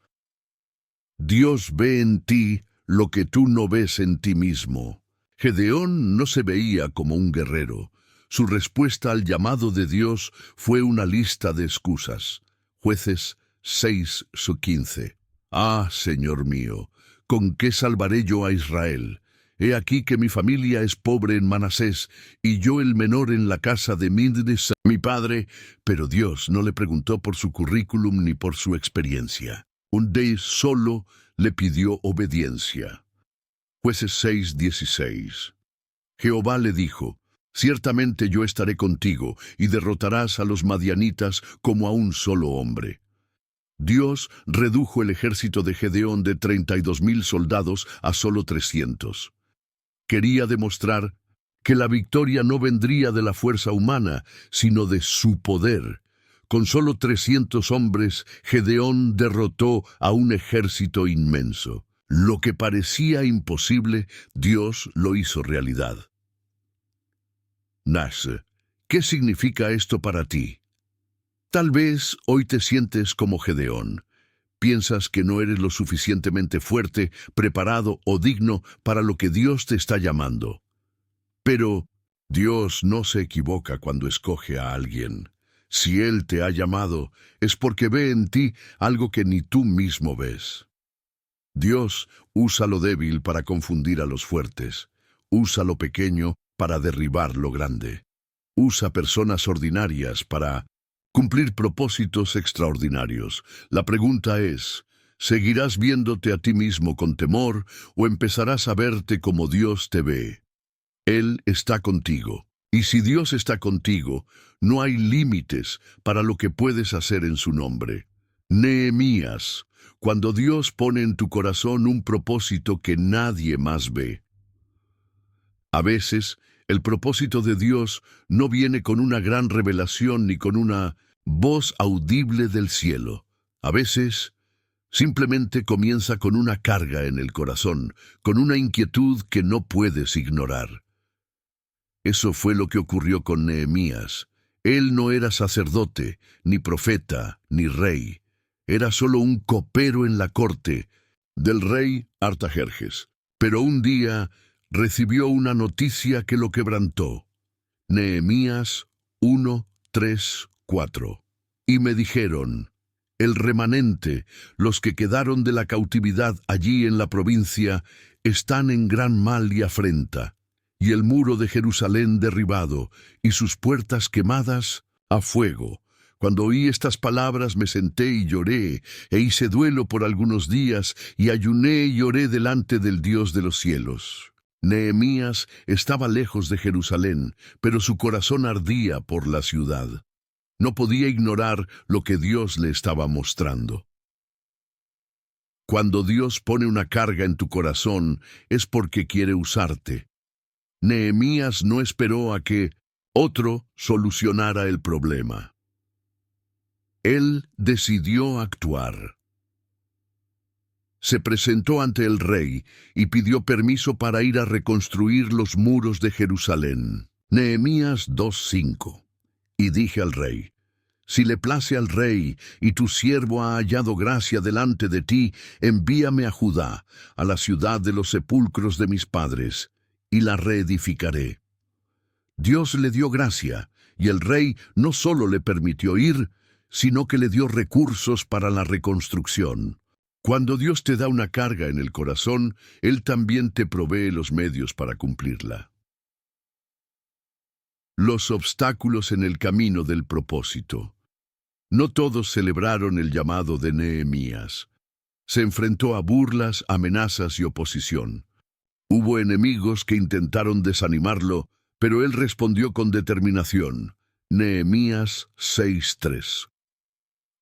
Dios ve en ti lo que tú no ves en ti mismo. Gedeón no se veía como un guerrero. Su respuesta al llamado de Dios fue una lista de excusas. Jueces 6:15. Ah, Señor mío, ¿con qué salvaré yo a Israel? He aquí que mi familia es pobre en Manasés, y yo el menor en la casa de Midnes, mi padre. Pero Dios no le preguntó por su currículum ni por su experiencia. Un día solo le pidió obediencia. Jueces 6:16. Jehová le dijo: Ciertamente yo estaré contigo, y derrotarás a los madianitas como a un solo hombre. Dios redujo el ejército de Gedeón de 32,000 soldados a solo 300. Quería demostrar que la victoria no vendría de la fuerza humana, sino de su poder. Con solo 300 hombres, Gedeón derrotó a un ejército inmenso. Lo que parecía imposible, Dios lo hizo realidad. Nash, ¿qué significa esto para ti? Tal vez hoy te sientes como Gedeón. Piensas que no eres lo suficientemente fuerte, preparado o digno para lo que Dios te está llamando. Pero Dios no se equivoca cuando escoge a alguien. Si Él te ha llamado, es porque ve en ti algo que ni tú mismo ves. Dios usa lo débil para confundir a los fuertes. Usa lo pequeño para derribar lo grande. Usa personas ordinarias para cumplir propósitos extraordinarios. La pregunta es, ¿seguirás viéndote a ti mismo con temor o empezarás a verte como Dios te ve? Él está contigo. Y si Dios está contigo, no hay límites para lo que puedes hacer en su nombre. Nehemías, cuando Dios pone en tu corazón un propósito que nadie más ve. A veces, el propósito de Dios no viene con una gran revelación ni con una voz audible del cielo. A veces, simplemente comienza con una carga en el corazón, con una inquietud que no puedes ignorar. Eso fue lo que ocurrió con Nehemías. Él no era sacerdote, ni profeta, ni rey. Era solo un copero en la corte del rey Artajerjes. Pero un día recibió una noticia que lo quebrantó. Nehemías 1:3-4. Y me dijeron: el remanente, los que quedaron de la cautividad allí en la provincia, están en gran mal y afrenta, y el muro de Jerusalén derribado, y sus puertas quemadas a fuego. Cuando oí estas palabras me senté y lloré, e hice duelo por algunos días, y ayuné y oré delante del Dios de los cielos. Nehemías estaba lejos de Jerusalén, pero su corazón ardía por la ciudad. No podía ignorar lo que Dios le estaba mostrando. Cuando Dios pone una carga en tu corazón, es porque quiere usarte. Nehemías no esperó a que otro solucionara el problema. Él decidió actuar. Se presentó ante el rey y pidió permiso para ir a reconstruir los muros de Jerusalén. Nehemías 2:5. Y dije al rey: si le place al rey, y tu siervo ha hallado gracia delante de ti, envíame a Judá, a la ciudad de los sepulcros de mis padres, y la reedificaré. Dios le dio gracia, y el rey no solo le permitió ir, sino que le dio recursos para la reconstrucción. Cuando Dios te da una carga en el corazón, Él también te provee los medios para cumplirla. Los obstáculos en el camino del propósito. No todos celebraron el llamado de Nehemías. Se enfrentó a burlas, amenazas y oposición. Hubo enemigos que intentaron desanimarlo, pero él respondió con determinación. Nehemías 6:3.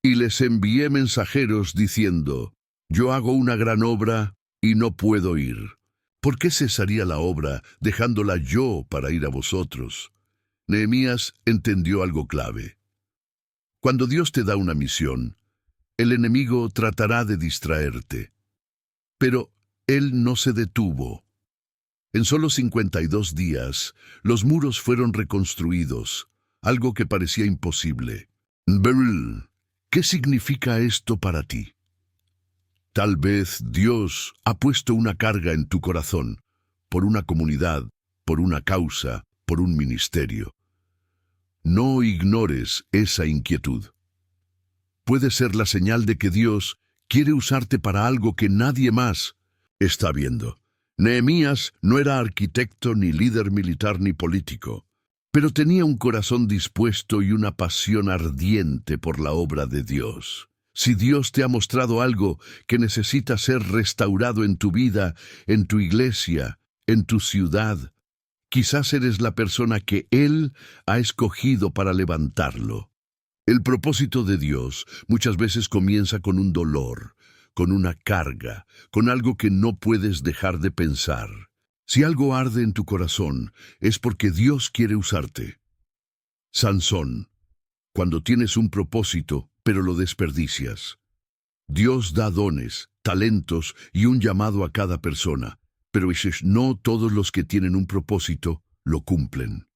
Y les envié mensajeros diciendo: yo hago una gran obra y no puedo ir. ¿Por qué cesaría la obra dejándola yo para ir a vosotros? Nehemías entendió algo clave. Cuando Dios te da una misión, el enemigo tratará de distraerte. Pero él no se detuvo. En solo 52 días, los muros fueron reconstruidos, algo que parecía imposible. Beryl, ¿qué significa esto para ti? Tal vez Dios ha puesto una carga en tu corazón, por una comunidad, por una causa, por un ministerio. No ignores esa inquietud. Puede ser la señal de que Dios quiere usarte para algo que nadie más está viendo. Nehemías no era arquitecto, ni líder militar, ni político, pero tenía un corazón dispuesto y una pasión ardiente por la obra de Dios. Si Dios te ha mostrado algo que necesita ser restaurado en tu vida, en tu iglesia, en tu ciudad, quizás eres la persona que Él ha escogido para levantarlo. El propósito de Dios muchas veces comienza con un dolor, con una carga, con algo que no puedes dejar de pensar. Si algo arde en tu corazón, es porque Dios quiere usarte. Sansón, cuando tienes un propósito, pero lo desperdicias. Dios da dones, talentos y un llamado a cada persona, pero no todos los que tienen un propósito lo cumplen.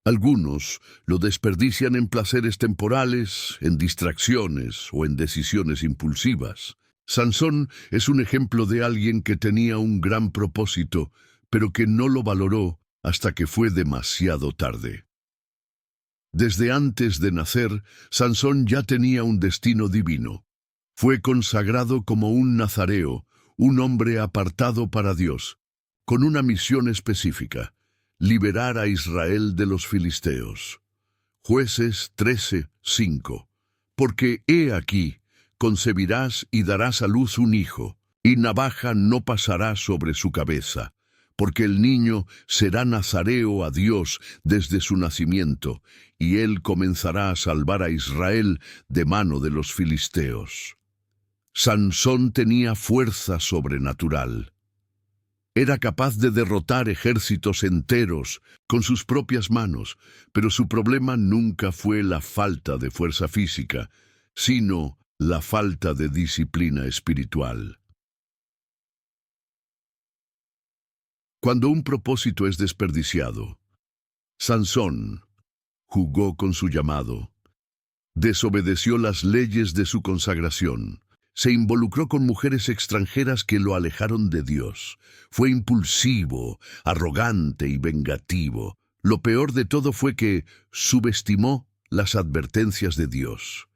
Algunos lo desperdician en placeres temporales, en distracciones o en decisiones impulsivas. Sansón es un ejemplo de alguien que tenía un gran propósito, pero que no lo valoró hasta que fue demasiado tarde. Desde antes de nacer, Sansón ya tenía un destino divino. Fue consagrado como un nazareo, un hombre apartado para Dios, con una misión específica: liberar a Israel de los filisteos. Jueces 13:5. Porque he aquí, concebirás y darás a luz un hijo, y navaja no pasará sobre su cabeza, porque el niño será nazareo a Dios desde su nacimiento, y él comenzará a salvar a Israel de mano de los filisteos. Sansón tenía fuerza sobrenatural. Era capaz de derrotar ejércitos enteros con sus propias manos, pero su problema nunca fue la falta de fuerza física, sino la falta de disciplina espiritual. Cuando un propósito es desperdiciado, Sansón jugó con su llamado, desobedeció las leyes de su consagración, se involucró con mujeres extranjeras que lo alejaron de Dios, fue impulsivo, arrogante y vengativo. Lo peor de todo fue que subestimó las advertencias de Dios.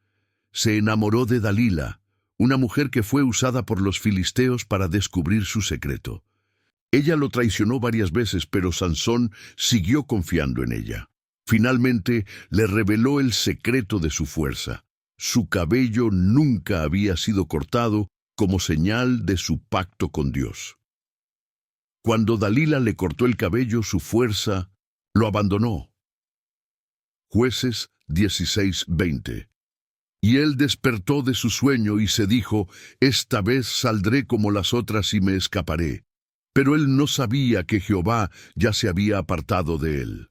Se enamoró de Dalila, una mujer que fue usada por los filisteos para descubrir su secreto. Ella lo traicionó varias veces, pero Sansón siguió confiando en ella. Finalmente, le reveló el secreto de su fuerza. Su cabello nunca había sido cortado como señal de su pacto con Dios. Cuando Dalila le cortó el cabello, su fuerza lo abandonó. Jueces 16:20. Y él despertó de su sueño y se dijo, esta vez saldré como las otras y me escaparé. Pero él no sabía que Jehová ya se había apartado de él.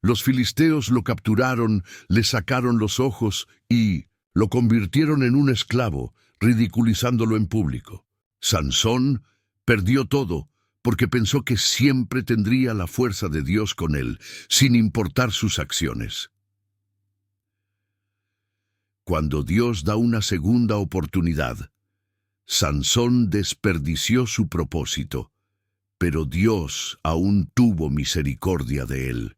Los filisteos lo capturaron, le sacaron los ojos y lo convirtieron en un esclavo, ridiculizándolo en público. Sansón perdió todo, porque pensó que siempre tendría la fuerza de Dios con él, sin importar sus acciones. Cuando Dios da una segunda oportunidad, Sansón desperdició su propósito, pero Dios aún tuvo misericordia de él.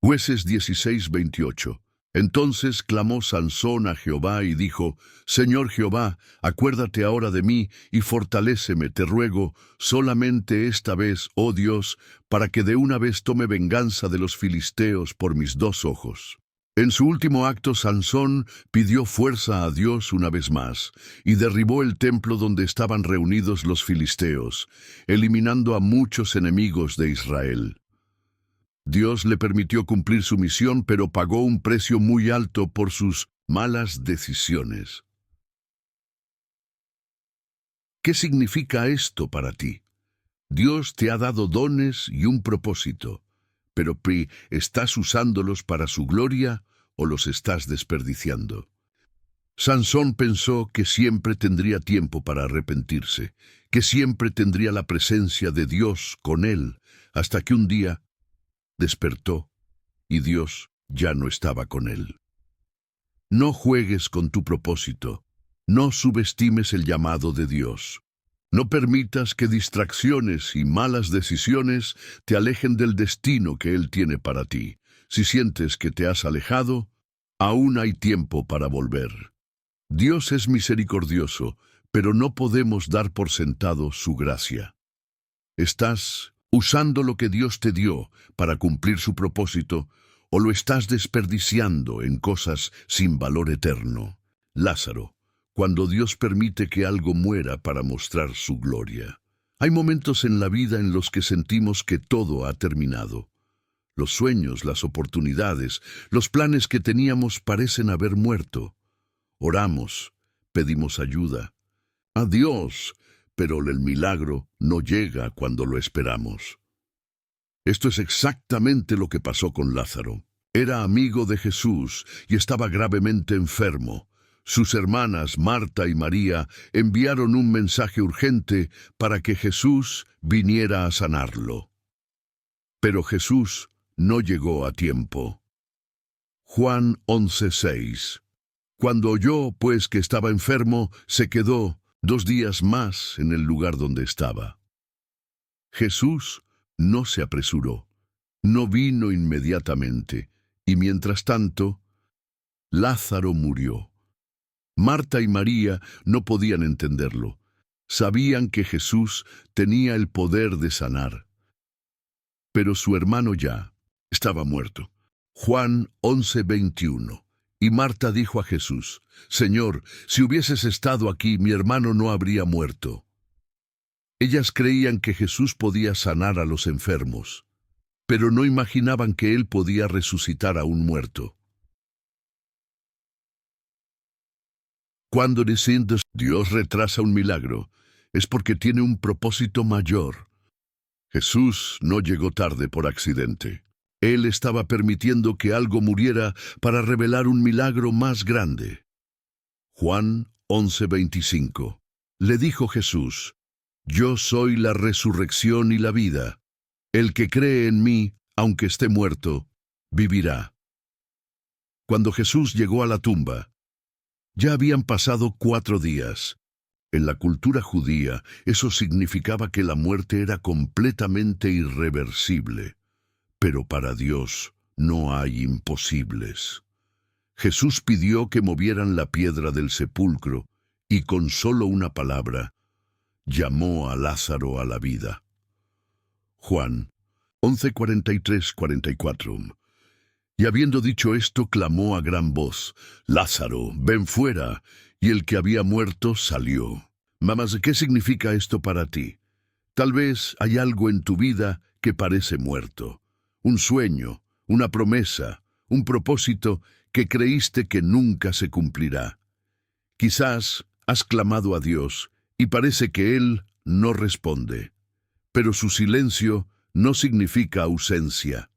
Jueces 16:28. Entonces clamó Sansón a Jehová y dijo, Señor Jehová, acuérdate ahora de mí y fortaléceme, te ruego, solamente esta vez, oh Dios, para que de una vez tome venganza de los filisteos por mis dos ojos. En su último acto, Sansón pidió fuerza a Dios una vez más, y derribó el templo donde estaban reunidos los filisteos, eliminando a muchos enemigos de Israel. Dios le permitió cumplir su misión, pero pagó un precio muy alto por sus malas decisiones. ¿Qué significa esto para ti? Dios te ha dado dones y un propósito, pero ¿estás usándolos para su gloria o los estás desperdiciando? Sansón pensó que siempre tendría tiempo para arrepentirse, que siempre tendría la presencia de Dios con él, hasta que un día despertó y Dios ya no estaba con él. No juegues con tu propósito, no subestimes el llamado de Dios. No permitas que distracciones y malas decisiones te alejen del destino que Él tiene para ti. Si sientes que te has alejado, aún hay tiempo para volver. Dios es misericordioso, pero no podemos dar por sentado su gracia. ¿Estás usando lo que Dios te dio para cumplir su propósito o lo estás desperdiciando en cosas sin valor eterno? Lázaro, cuando Dios permite que algo muera para mostrar su gloria. Hay momentos en la vida en los que sentimos que todo ha terminado. Los sueños, las oportunidades, los planes que teníamos parecen haber muerto. Oramos, pedimos ayuda a Dios, pero el milagro no llega cuando lo esperamos. Esto es exactamente lo que pasó con Lázaro. Era amigo de Jesús y estaba gravemente enfermo. Sus hermanas Marta y María enviaron un mensaje urgente para que Jesús viniera a sanarlo. Pero Jesús no llegó a tiempo. Juan 11:6. Cuando oyó, pues, que estaba enfermo, se quedó 2 días más en el lugar donde estaba. Jesús no se apresuró, no vino inmediatamente, y mientras tanto, Lázaro murió. Marta y María no podían entenderlo. Sabían que Jesús tenía el poder de sanar, pero su hermano ya estaba muerto. Juan 11:21. Y Marta dijo a Jesús, Señor, si hubieses estado aquí, mi hermano no habría muerto. Ellas creían que Jesús podía sanar a los enfermos, pero no imaginaban que Él podía resucitar a un muerto. Cuando decimos Dios retrasa un milagro, es porque tiene un propósito mayor. Jesús no llegó tarde por accidente. Él estaba permitiendo que algo muriera para revelar un milagro más grande. Juan 11:25. Le dijo Jesús, Yo soy la resurrección y la vida. El que cree en mí, aunque esté muerto, vivirá. Cuando Jesús llegó a la tumba, ya habían pasado 4 días. En la cultura judía, eso significaba que la muerte era completamente irreversible. Pero para Dios no hay imposibles. Jesús pidió que movieran la piedra del sepulcro y con solo una palabra, llamó a Lázaro a la vida. Juan 11:43-44. Y habiendo dicho esto, clamó a gran voz, Lázaro, ven fuera. Y el que había muerto salió. Mamás, ¿qué significa esto para ti? Tal vez hay algo en tu vida que parece muerto. Un sueño, una promesa, un propósito que creíste que nunca se cumplirá. Quizás has clamado a Dios y parece que Él no responde, pero su silencio no significa ausencia.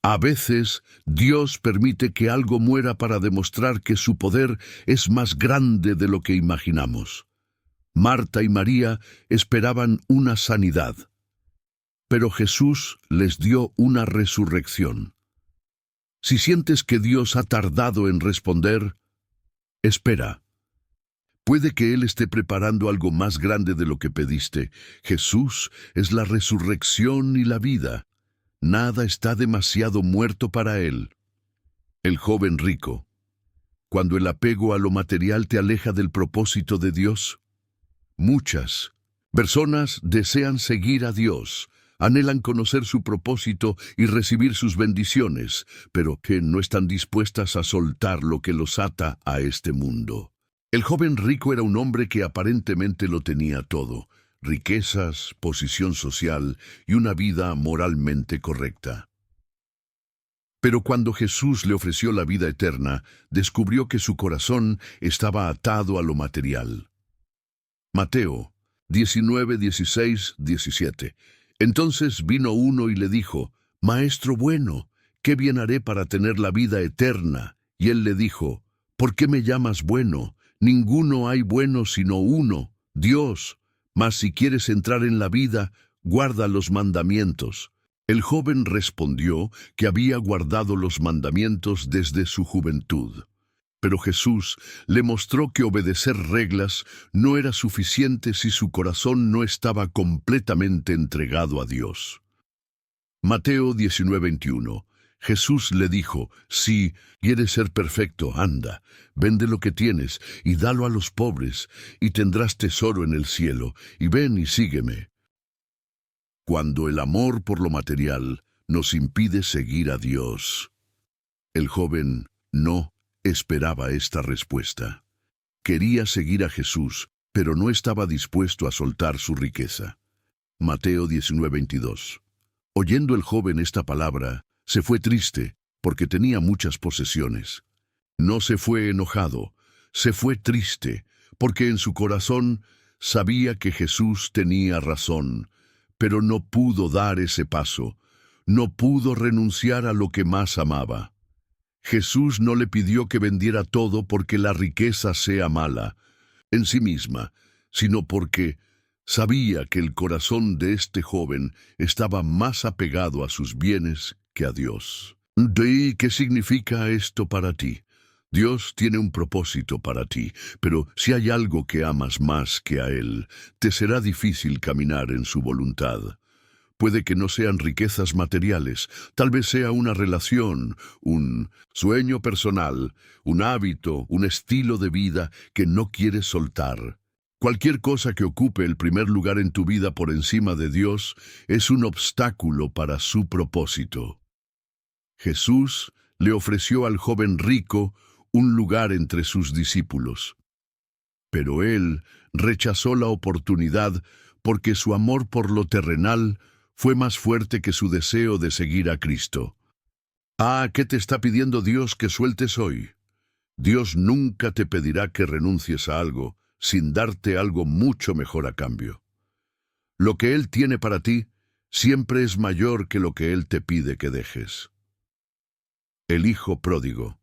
A veces, Dios permite que algo muera para demostrar que su poder es más grande de lo que imaginamos. Marta y María esperaban una sanidad, pero Jesús les dio una resurrección. Si sientes que Dios ha tardado en responder, espera. Puede que Él esté preparando algo más grande de lo que pediste. Jesús es la resurrección y la vida. Nada está demasiado muerto para Él. El joven rico. Cuando el apego a lo material te aleja del propósito de Dios, muchas personas desean seguir a Dios, anhelan conocer su propósito y recibir sus bendiciones, pero que no están dispuestas a soltar lo que los ata a este mundo. El joven rico era un hombre que aparentemente lo tenía todo: riquezas, posición social y una vida moralmente correcta. Pero cuando Jesús le ofreció la vida eterna, descubrió que su corazón estaba atado a lo material. Mateo 19, 16, 17. Entonces vino uno y le dijo: Maestro bueno, ¿qué bien haré para tener la vida eterna? Y él le dijo: ¿Por qué me llamas bueno? Ninguno hay bueno sino uno, Dios. Mas si quieres entrar en la vida, guarda los mandamientos. El joven respondió que había guardado los mandamientos desde su juventud. Pero Jesús le mostró que obedecer reglas no era suficiente si su corazón no estaba completamente entregado a Dios. Mateo 19:21. Jesús le dijo: Si quieres ser perfecto, anda, vende lo que tienes y dalo a los pobres, y tendrás tesoro en el cielo, y ven y sígueme. Cuando el amor por lo material nos impide seguir a Dios, el joven no esperaba esta respuesta. Quería seguir a Jesús, pero no estaba dispuesto a soltar su riqueza. Mateo 19:22. Oyendo el joven esta palabra, se fue triste, porque tenía muchas posesiones. No se fue enojado, se fue triste, porque en su corazón sabía que Jesús tenía razón, pero no pudo dar ese paso, no pudo renunciar a lo que más amaba. Jesús no le pidió que vendiera todo porque la riqueza sea mala en sí misma, sino porque sabía que el corazón de este joven estaba más apegado a sus bienes que a Dios. ¿Y qué significa esto para ti? Dios tiene un propósito para ti, pero si hay algo que amas más que a Él, te será difícil caminar en su voluntad. Puede que no sean riquezas materiales, tal vez sea una relación, un sueño personal, un hábito, un estilo de vida que no quieres soltar. Cualquier cosa que ocupe el primer lugar en tu vida por encima de Dios es un obstáculo para su propósito. Jesús le ofreció al joven rico un lugar entre sus discípulos, pero él rechazó la oportunidad porque su amor por lo terrenal fue más fuerte que su deseo de seguir a Cristo. ¿Qué te está pidiendo Dios que sueltes hoy? Dios nunca te pedirá que renuncies a algo sin darte algo mucho mejor a cambio. Lo que Él tiene para ti siempre es mayor que lo que Él te pide que dejes. El hijo pródigo.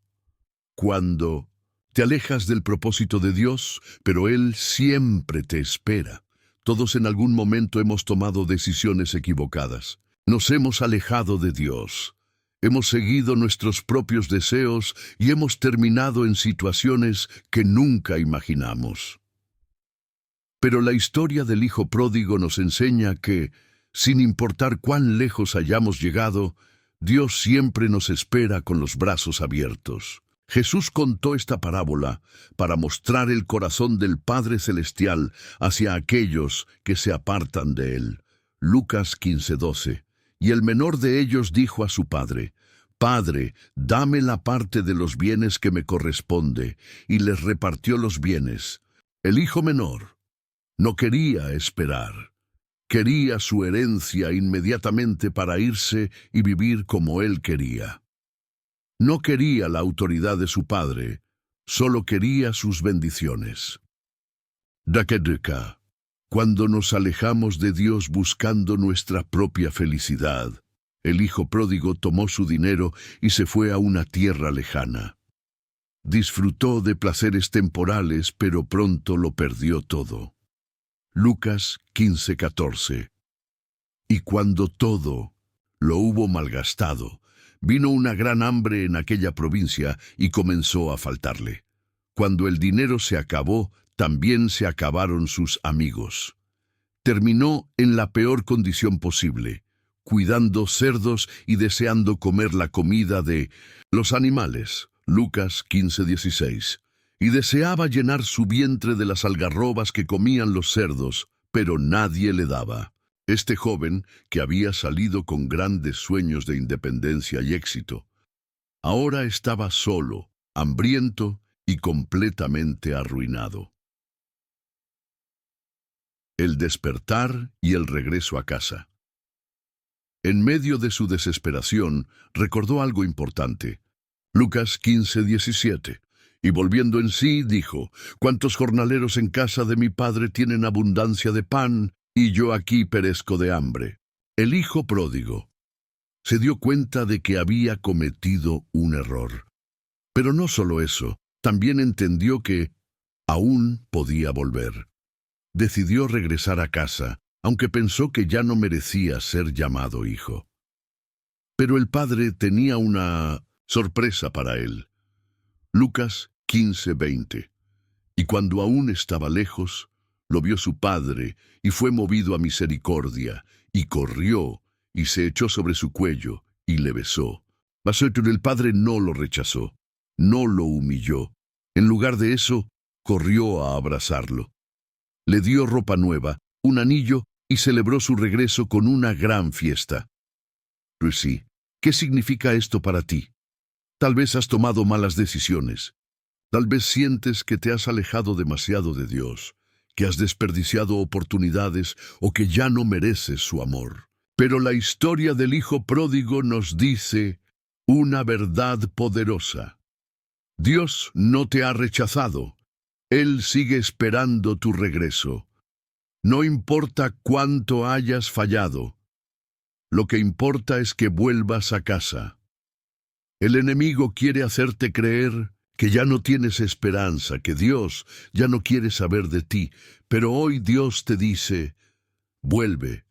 Cuando te alejas del propósito de Dios, pero Él siempre te espera. Todos en algún momento hemos tomado decisiones equivocadas. Nos hemos alejado de Dios. Hemos seguido nuestros propios deseos y hemos terminado en situaciones que nunca imaginamos. Pero la historia del hijo pródigo nos enseña que, sin importar cuán lejos hayamos llegado, Dios siempre nos espera con los brazos abiertos. Jesús contó esta parábola para mostrar el corazón del Padre Celestial hacia aquellos que se apartan de Él. Lucas 15:12. Y el menor de ellos dijo a su padre: Padre, dame la parte de los bienes que me corresponde, y les repartió los bienes. El hijo menor no quería esperar. Quería su herencia inmediatamente para irse y vivir como él quería. No quería la autoridad de su padre, solo quería sus bendiciones. Dakedeka. Cuando nos alejamos de Dios buscando nuestra propia felicidad, el hijo pródigo tomó su dinero y se fue a una tierra lejana. Disfrutó de placeres temporales, pero pronto lo perdió todo. Lucas 15:14. Y cuando todo lo hubo malgastado, vino una gran hambre en aquella provincia y comenzó a faltarle. Cuando el dinero se acabó, también se acabaron sus amigos. Terminó en la peor condición posible, cuidando cerdos y deseando comer la comida de los animales. Lucas 15:16. Y deseaba llenar su vientre de las algarrobas que comían los cerdos, pero nadie le daba. Este joven, que había salido con grandes sueños de independencia y éxito, ahora estaba solo, hambriento y completamente arruinado. El despertar y el regreso a casa. En medio de su desesperación, recordó algo importante. Lucas 15:17. Y volviendo en sí, dijo: «¿Cuántos jornaleros en casa de mi padre tienen abundancia de pan, y yo aquí perezco de hambre?» El hijo pródigo se dio cuenta de que había cometido un error. Pero no solo eso, también entendió que aún podía volver. Decidió regresar a casa, aunque pensó que ya no merecía ser llamado hijo. Pero el padre tenía una sorpresa para él. Lucas 15:20. Y cuando aún estaba lejos, lo vio su padre, y fue movido a misericordia, y corrió, y se echó sobre su cuello, y le besó. Mas el padre no lo rechazó, no lo humilló. En lugar de eso, corrió a abrazarlo. Le dio ropa nueva, un anillo, y celebró su regreso con una gran fiesta. Pues sí, ¿qué significa esto para ti? Tal vez has tomado malas decisiones. Tal vez sientes que te has alejado demasiado de Dios, que has desperdiciado oportunidades o que ya no mereces su amor. Pero la historia del hijo pródigo nos dice una verdad poderosa. Dios no te ha rechazado. Él sigue esperando tu regreso. No importa cuánto hayas fallado. Lo que importa es que vuelvas a casa. El enemigo quiere hacerte creer que ya no tienes esperanza, que Dios ya no quiere saber de ti, pero hoy Dios te dice: vuelve,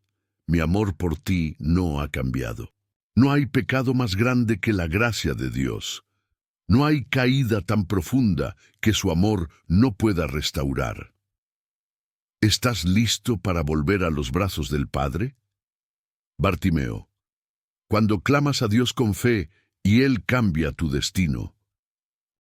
mi amor por ti no ha cambiado. No hay pecado más grande que la gracia de Dios. No hay caída tan profunda que su amor no pueda restaurar. ¿Estás listo para volver a los brazos del Padre? Bartimeo. Cuando clamas a Dios con fe, y Él cambia tu destino.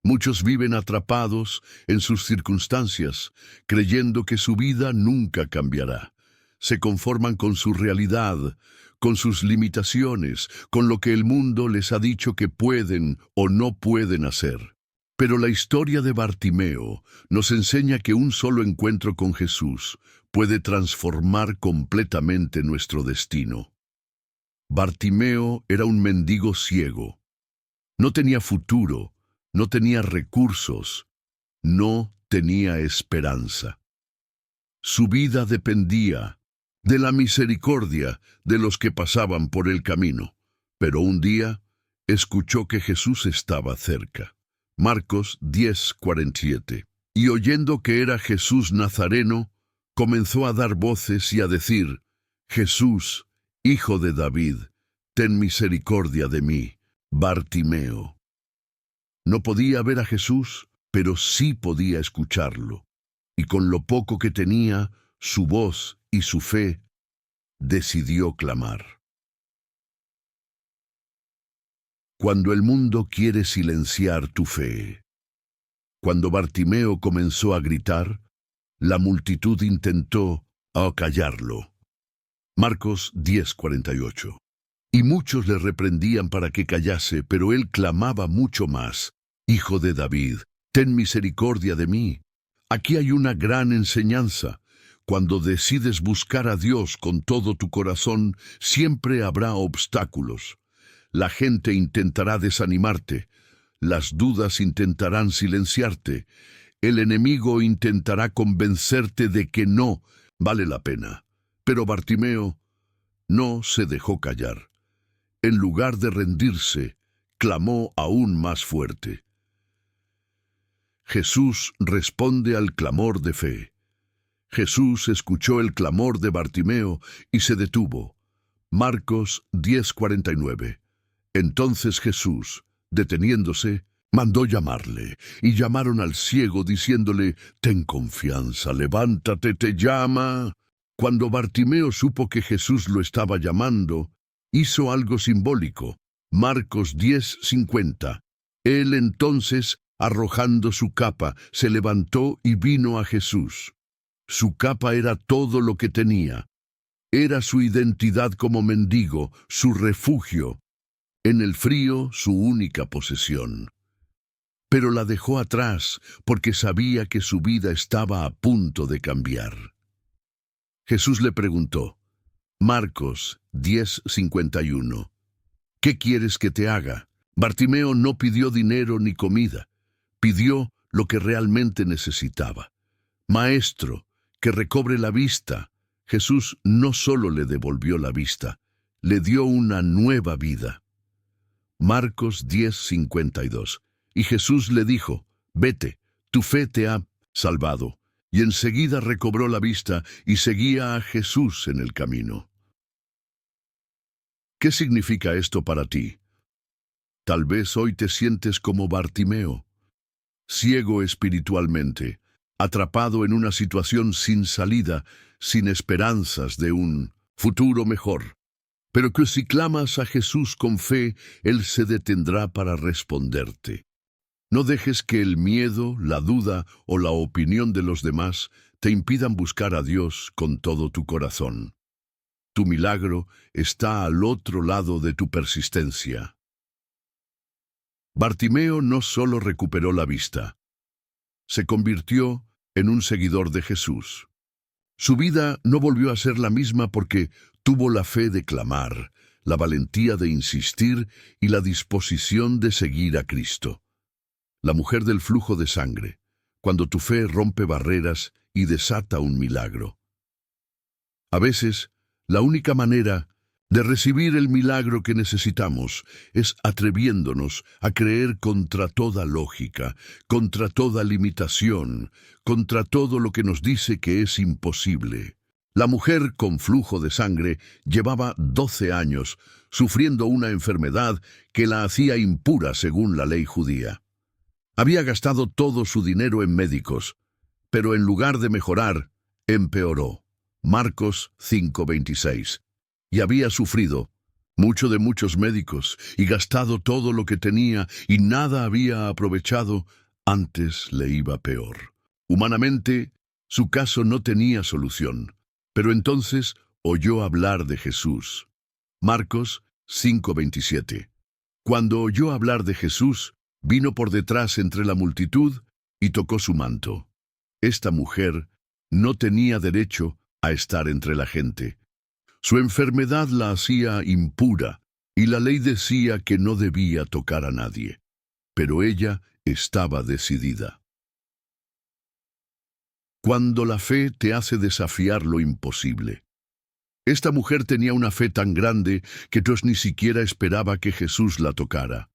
Muchos viven atrapados en sus circunstancias, creyendo que su vida nunca cambiará. Se conforman con su realidad, con sus limitaciones, con lo que el mundo les ha dicho que pueden o no pueden hacer. Pero la historia de Bartimeo nos enseña que un solo encuentro con Jesús puede transformar completamente nuestro destino. Bartimeo era un mendigo ciego. No tenía futuro, no tenía recursos, no tenía esperanza. Su vida dependía de la misericordia de los que pasaban por el camino. Pero un día escuchó que Jesús estaba cerca. Marcos 10:47. Y oyendo que era Jesús Nazareno, comenzó a dar voces y a decir: Jesús, Hijo de David, ten misericordia de mí. Bartimeo. No podía ver a Jesús, pero sí podía escucharlo. Y con lo poco que tenía, su voz y su fe, decidió clamar. Cuando el mundo quiere silenciar tu fe. Cuando Bartimeo comenzó a gritar, la multitud intentó acallarlo. Marcos 10:48. Y muchos le reprendían para que callase, pero él clamaba mucho más: Hijo de David, ten misericordia de mí. Aquí hay una gran enseñanza. Cuando decides buscar a Dios con todo tu corazón, siempre habrá obstáculos. La gente intentará desanimarte, Las dudas intentarán silenciarte. El enemigo intentará convencerte de que no vale la pena. Pero Bartimeo no se dejó callar. En lugar de rendirse, clamó aún más fuerte. Jesús responde al clamor de fe. Jesús escuchó el clamor de Bartimeo y se detuvo. Marcos 10:49. Entonces Jesús, deteniéndose, mandó llamarle, y llamaron al ciego diciéndole: «Ten confianza, levántate, te llama». Cuando Bartimeo supo que Jesús lo estaba llamando, hizo algo simbólico. Marcos 10:50. Él entonces, arrojando su capa, se levantó y vino a Jesús. Su capa era todo lo que tenía. Era su identidad como mendigo, su refugio. En el frío, su única posesión. Pero la dejó atrás porque sabía que su vida estaba a punto de cambiar. Jesús le preguntó, Marcos 10:51, «¿Qué quieres que te haga?». Bartimeo no pidió dinero ni comida. Pidió lo que realmente necesitaba. «Maestro, que recobre la vista». Jesús no solo le devolvió la vista, le dio una nueva vida. Marcos 10:52. Y Jesús le dijo: «Vete, tu fe te ha salvado». Y enseguida recobró la vista y seguía a Jesús en el camino. ¿Qué significa esto para ti? Tal vez hoy te sientes como Bartimeo, ciego espiritualmente, atrapado en una situación sin salida, sin esperanzas de un futuro mejor. Pero que si clamas a Jesús con fe, Él se detendrá para responderte. No dejes que el miedo, la duda o la opinión de los demás te impidan buscar a Dios con todo tu corazón. Tu milagro está al otro lado de tu persistencia. Bartimeo no solo recuperó la vista, se convirtió en un seguidor de Jesús. Su vida no volvió a ser la misma porque tuvo la fe de clamar, la valentía de insistir y la disposición de seguir a Cristo. La mujer del flujo de sangre, cuando tu fe rompe barreras y desata un milagro. A veces, la única manera de recibir el milagro que necesitamos es atreviéndonos a creer contra toda lógica, contra toda limitación, contra todo lo que nos dice que es imposible. La mujer con flujo de sangre llevaba 12 años sufriendo una enfermedad que la hacía impura según la ley judía. Había gastado todo su dinero en médicos, pero en lugar de mejorar, empeoró. Marcos 5:26. Y había sufrido mucho de muchos médicos y gastado todo lo que tenía y nada había aprovechado, antes le iba peor. Humanamente, su caso no tenía solución, pero entonces oyó hablar de Jesús. Marcos 5:27. Cuando oyó hablar de Jesús, vino por detrás entre la multitud y tocó su manto. Esta mujer no tenía derecho a estar entre la gente. Su enfermedad la hacía impura y la ley decía que no debía tocar a nadie. Pero ella estaba decidida. Cuando la fe te hace desafiar lo imposible. Esta mujer tenía una fe tan grande que Dios ni siquiera esperaba que Jesús la tocara.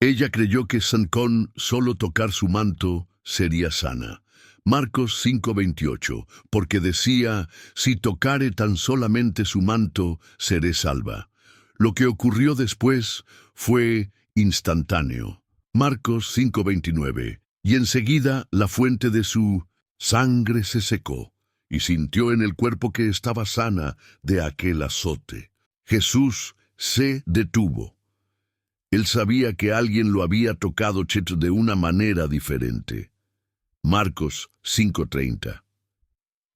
Ella creyó que con solo tocar su manto sería sana. Marcos 5:28, porque decía, si tocare tan solamente su manto, seré salva. Lo que ocurrió después fue instantáneo. Marcos 5:29, y enseguida la fuente de su sangre se secó, y sintió en el cuerpo que estaba sana de aquel azote. Jesús se detuvo. Él sabía que alguien lo había tocado de una manera diferente. Marcos 5:30.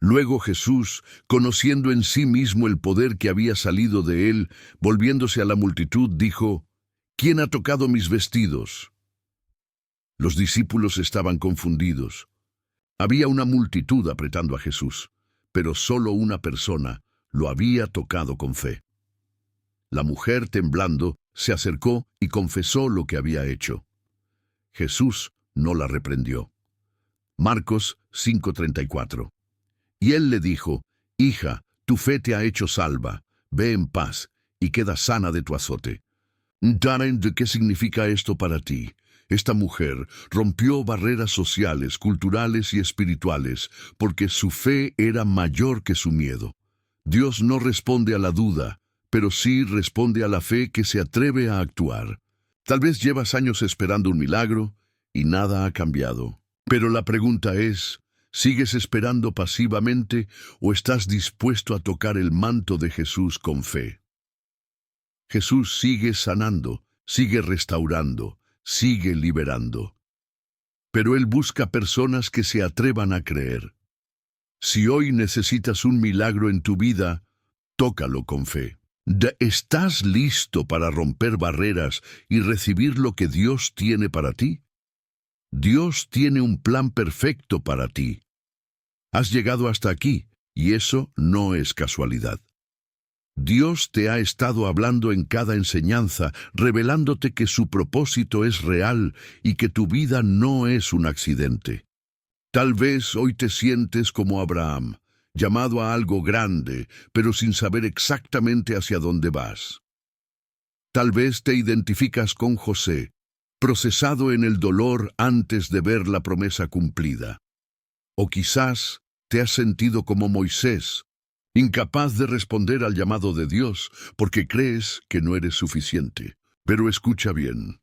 Luego Jesús, conociendo en sí mismo el poder que había salido de él, volviéndose a la multitud, dijo, ¿quién ha tocado mis vestidos? Los discípulos estaban confundidos. Había una multitud apretando a Jesús, pero solo una persona lo había tocado con fe. La mujer, temblando, se acercó y confesó lo que había hecho. Jesús no la reprendió. Marcos 5:34. Y él le dijo: Hija, tu fe te ha hecho salva, ve en paz y queda sana de tu azote. Darren, ¿de qué significa esto para ti? Esta mujer rompió barreras sociales, culturales y espirituales porque su fe era mayor que su miedo. Dios no responde a la duda, pero sí responde a la fe que se atreve a actuar. Tal vez llevas años esperando un milagro y nada ha cambiado. Pero la pregunta es, ¿sigues esperando pasivamente o estás dispuesto a tocar el manto de Jesús con fe? Jesús sigue sanando, sigue restaurando, sigue liberando. Pero Él busca personas que se atrevan a creer. Si hoy necesitas un milagro en tu vida, tócalo con fe. ¿Estás listo para romper barreras y recibir lo que Dios tiene para ti? Dios tiene un plan perfecto para ti. Has llegado hasta aquí, y eso no es casualidad. Dios te ha estado hablando en cada enseñanza, revelándote que su propósito es real y que tu vida no es un accidente. Tal vez hoy te sientes como Abraham, llamado a algo grande, pero sin saber exactamente hacia dónde vas. Tal vez te identificas con José, procesado en el dolor antes de ver la promesa cumplida. O quizás te has sentido como Moisés, incapaz de responder al llamado de Dios porque crees que no eres suficiente. Pero escucha bien,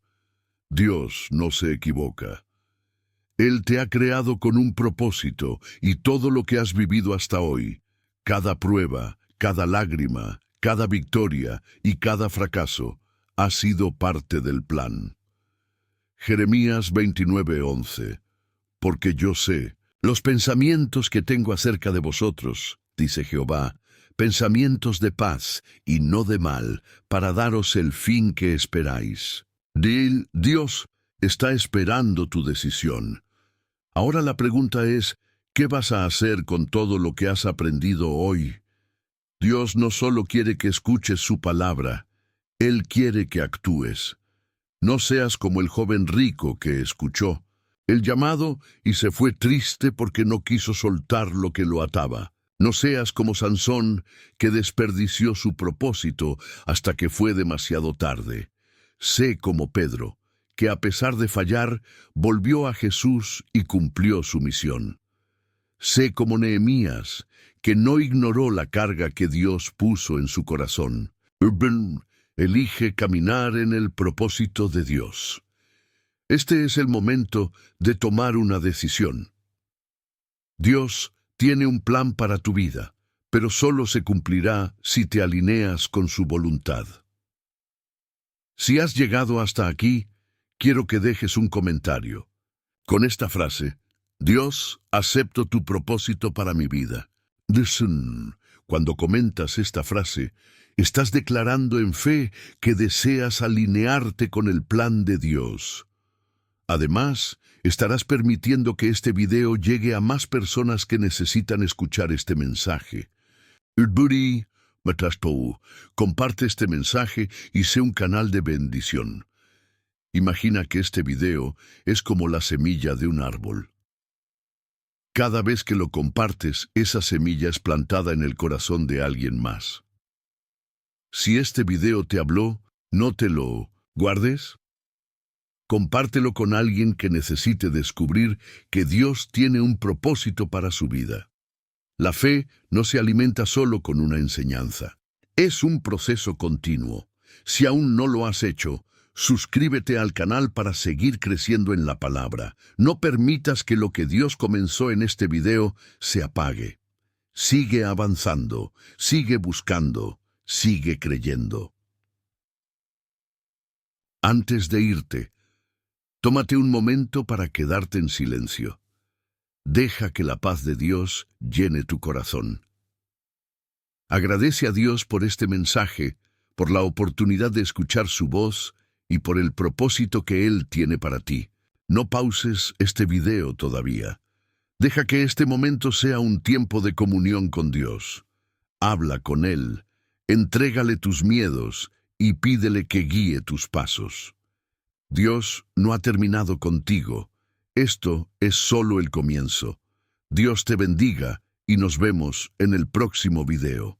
Dios no se equivoca. Él te ha creado con un propósito y todo lo que has vivido hasta hoy, cada prueba, cada lágrima, cada victoria y cada fracaso, ha sido parte del plan. Jeremías 29:11. Porque yo sé los pensamientos que tengo acerca de vosotros, dice Jehová, pensamientos de paz y no de mal, para daros el fin que esperáis. Dios está esperando tu decisión. Ahora la pregunta es, ¿qué vas a hacer con todo lo que has aprendido hoy? Dios no solo quiere que escuches su palabra, Él quiere que actúes. No seas como el joven rico que escuchó el llamado y se fue triste porque no quiso soltar lo que lo ataba. No seas como Sansón, que desperdició su propósito hasta que fue demasiado tarde. Sé como Pedro, que a pesar de fallar, volvió a Jesús y cumplió su misión. Sé como Nehemías, que no ignoró la carga que Dios puso en su corazón. Elige caminar en el propósito de Dios. Este es el momento de tomar una decisión. Dios tiene un plan para tu vida, pero solo se cumplirá si te alineas con su voluntad. Si has llegado hasta aquí, quiero que dejes un comentario con esta frase: Dios, acepto tu propósito para mi vida. Cuando comentas esta frase, estás declarando en fe que deseas alinearte con el plan de Dios. Además, estarás permitiendo que este video llegue a más personas que necesitan escuchar este mensaje. Comparte este mensaje y sé un canal de bendición. Imagina que este video es como la semilla de un árbol. Cada vez que lo compartes, esa semilla es plantada en el corazón de alguien más. Si este video te habló, no te lo guardes. Compártelo con alguien que necesite descubrir que Dios tiene un propósito para su vida. La fe no se alimenta solo con una enseñanza. Es un proceso continuo. Si aún no lo has hecho, suscríbete al canal para seguir creciendo en la palabra. No permitas que lo que Dios comenzó en este video se apague. Sigue avanzando, sigue buscando, sigue creyendo. Antes de irte, tómate un momento para quedarte en silencio. Deja que la paz de Dios llene tu corazón. Agradece a Dios por este mensaje, por la oportunidad de escuchar su voz y por el propósito que Él tiene para ti. No pauses este video todavía. Deja que este momento sea un tiempo de comunión con Dios. Habla con Él, entrégale tus miedos y pídele que guíe tus pasos. Dios no ha terminado contigo. Esto es solo el comienzo. Dios te bendiga y nos vemos en el próximo video.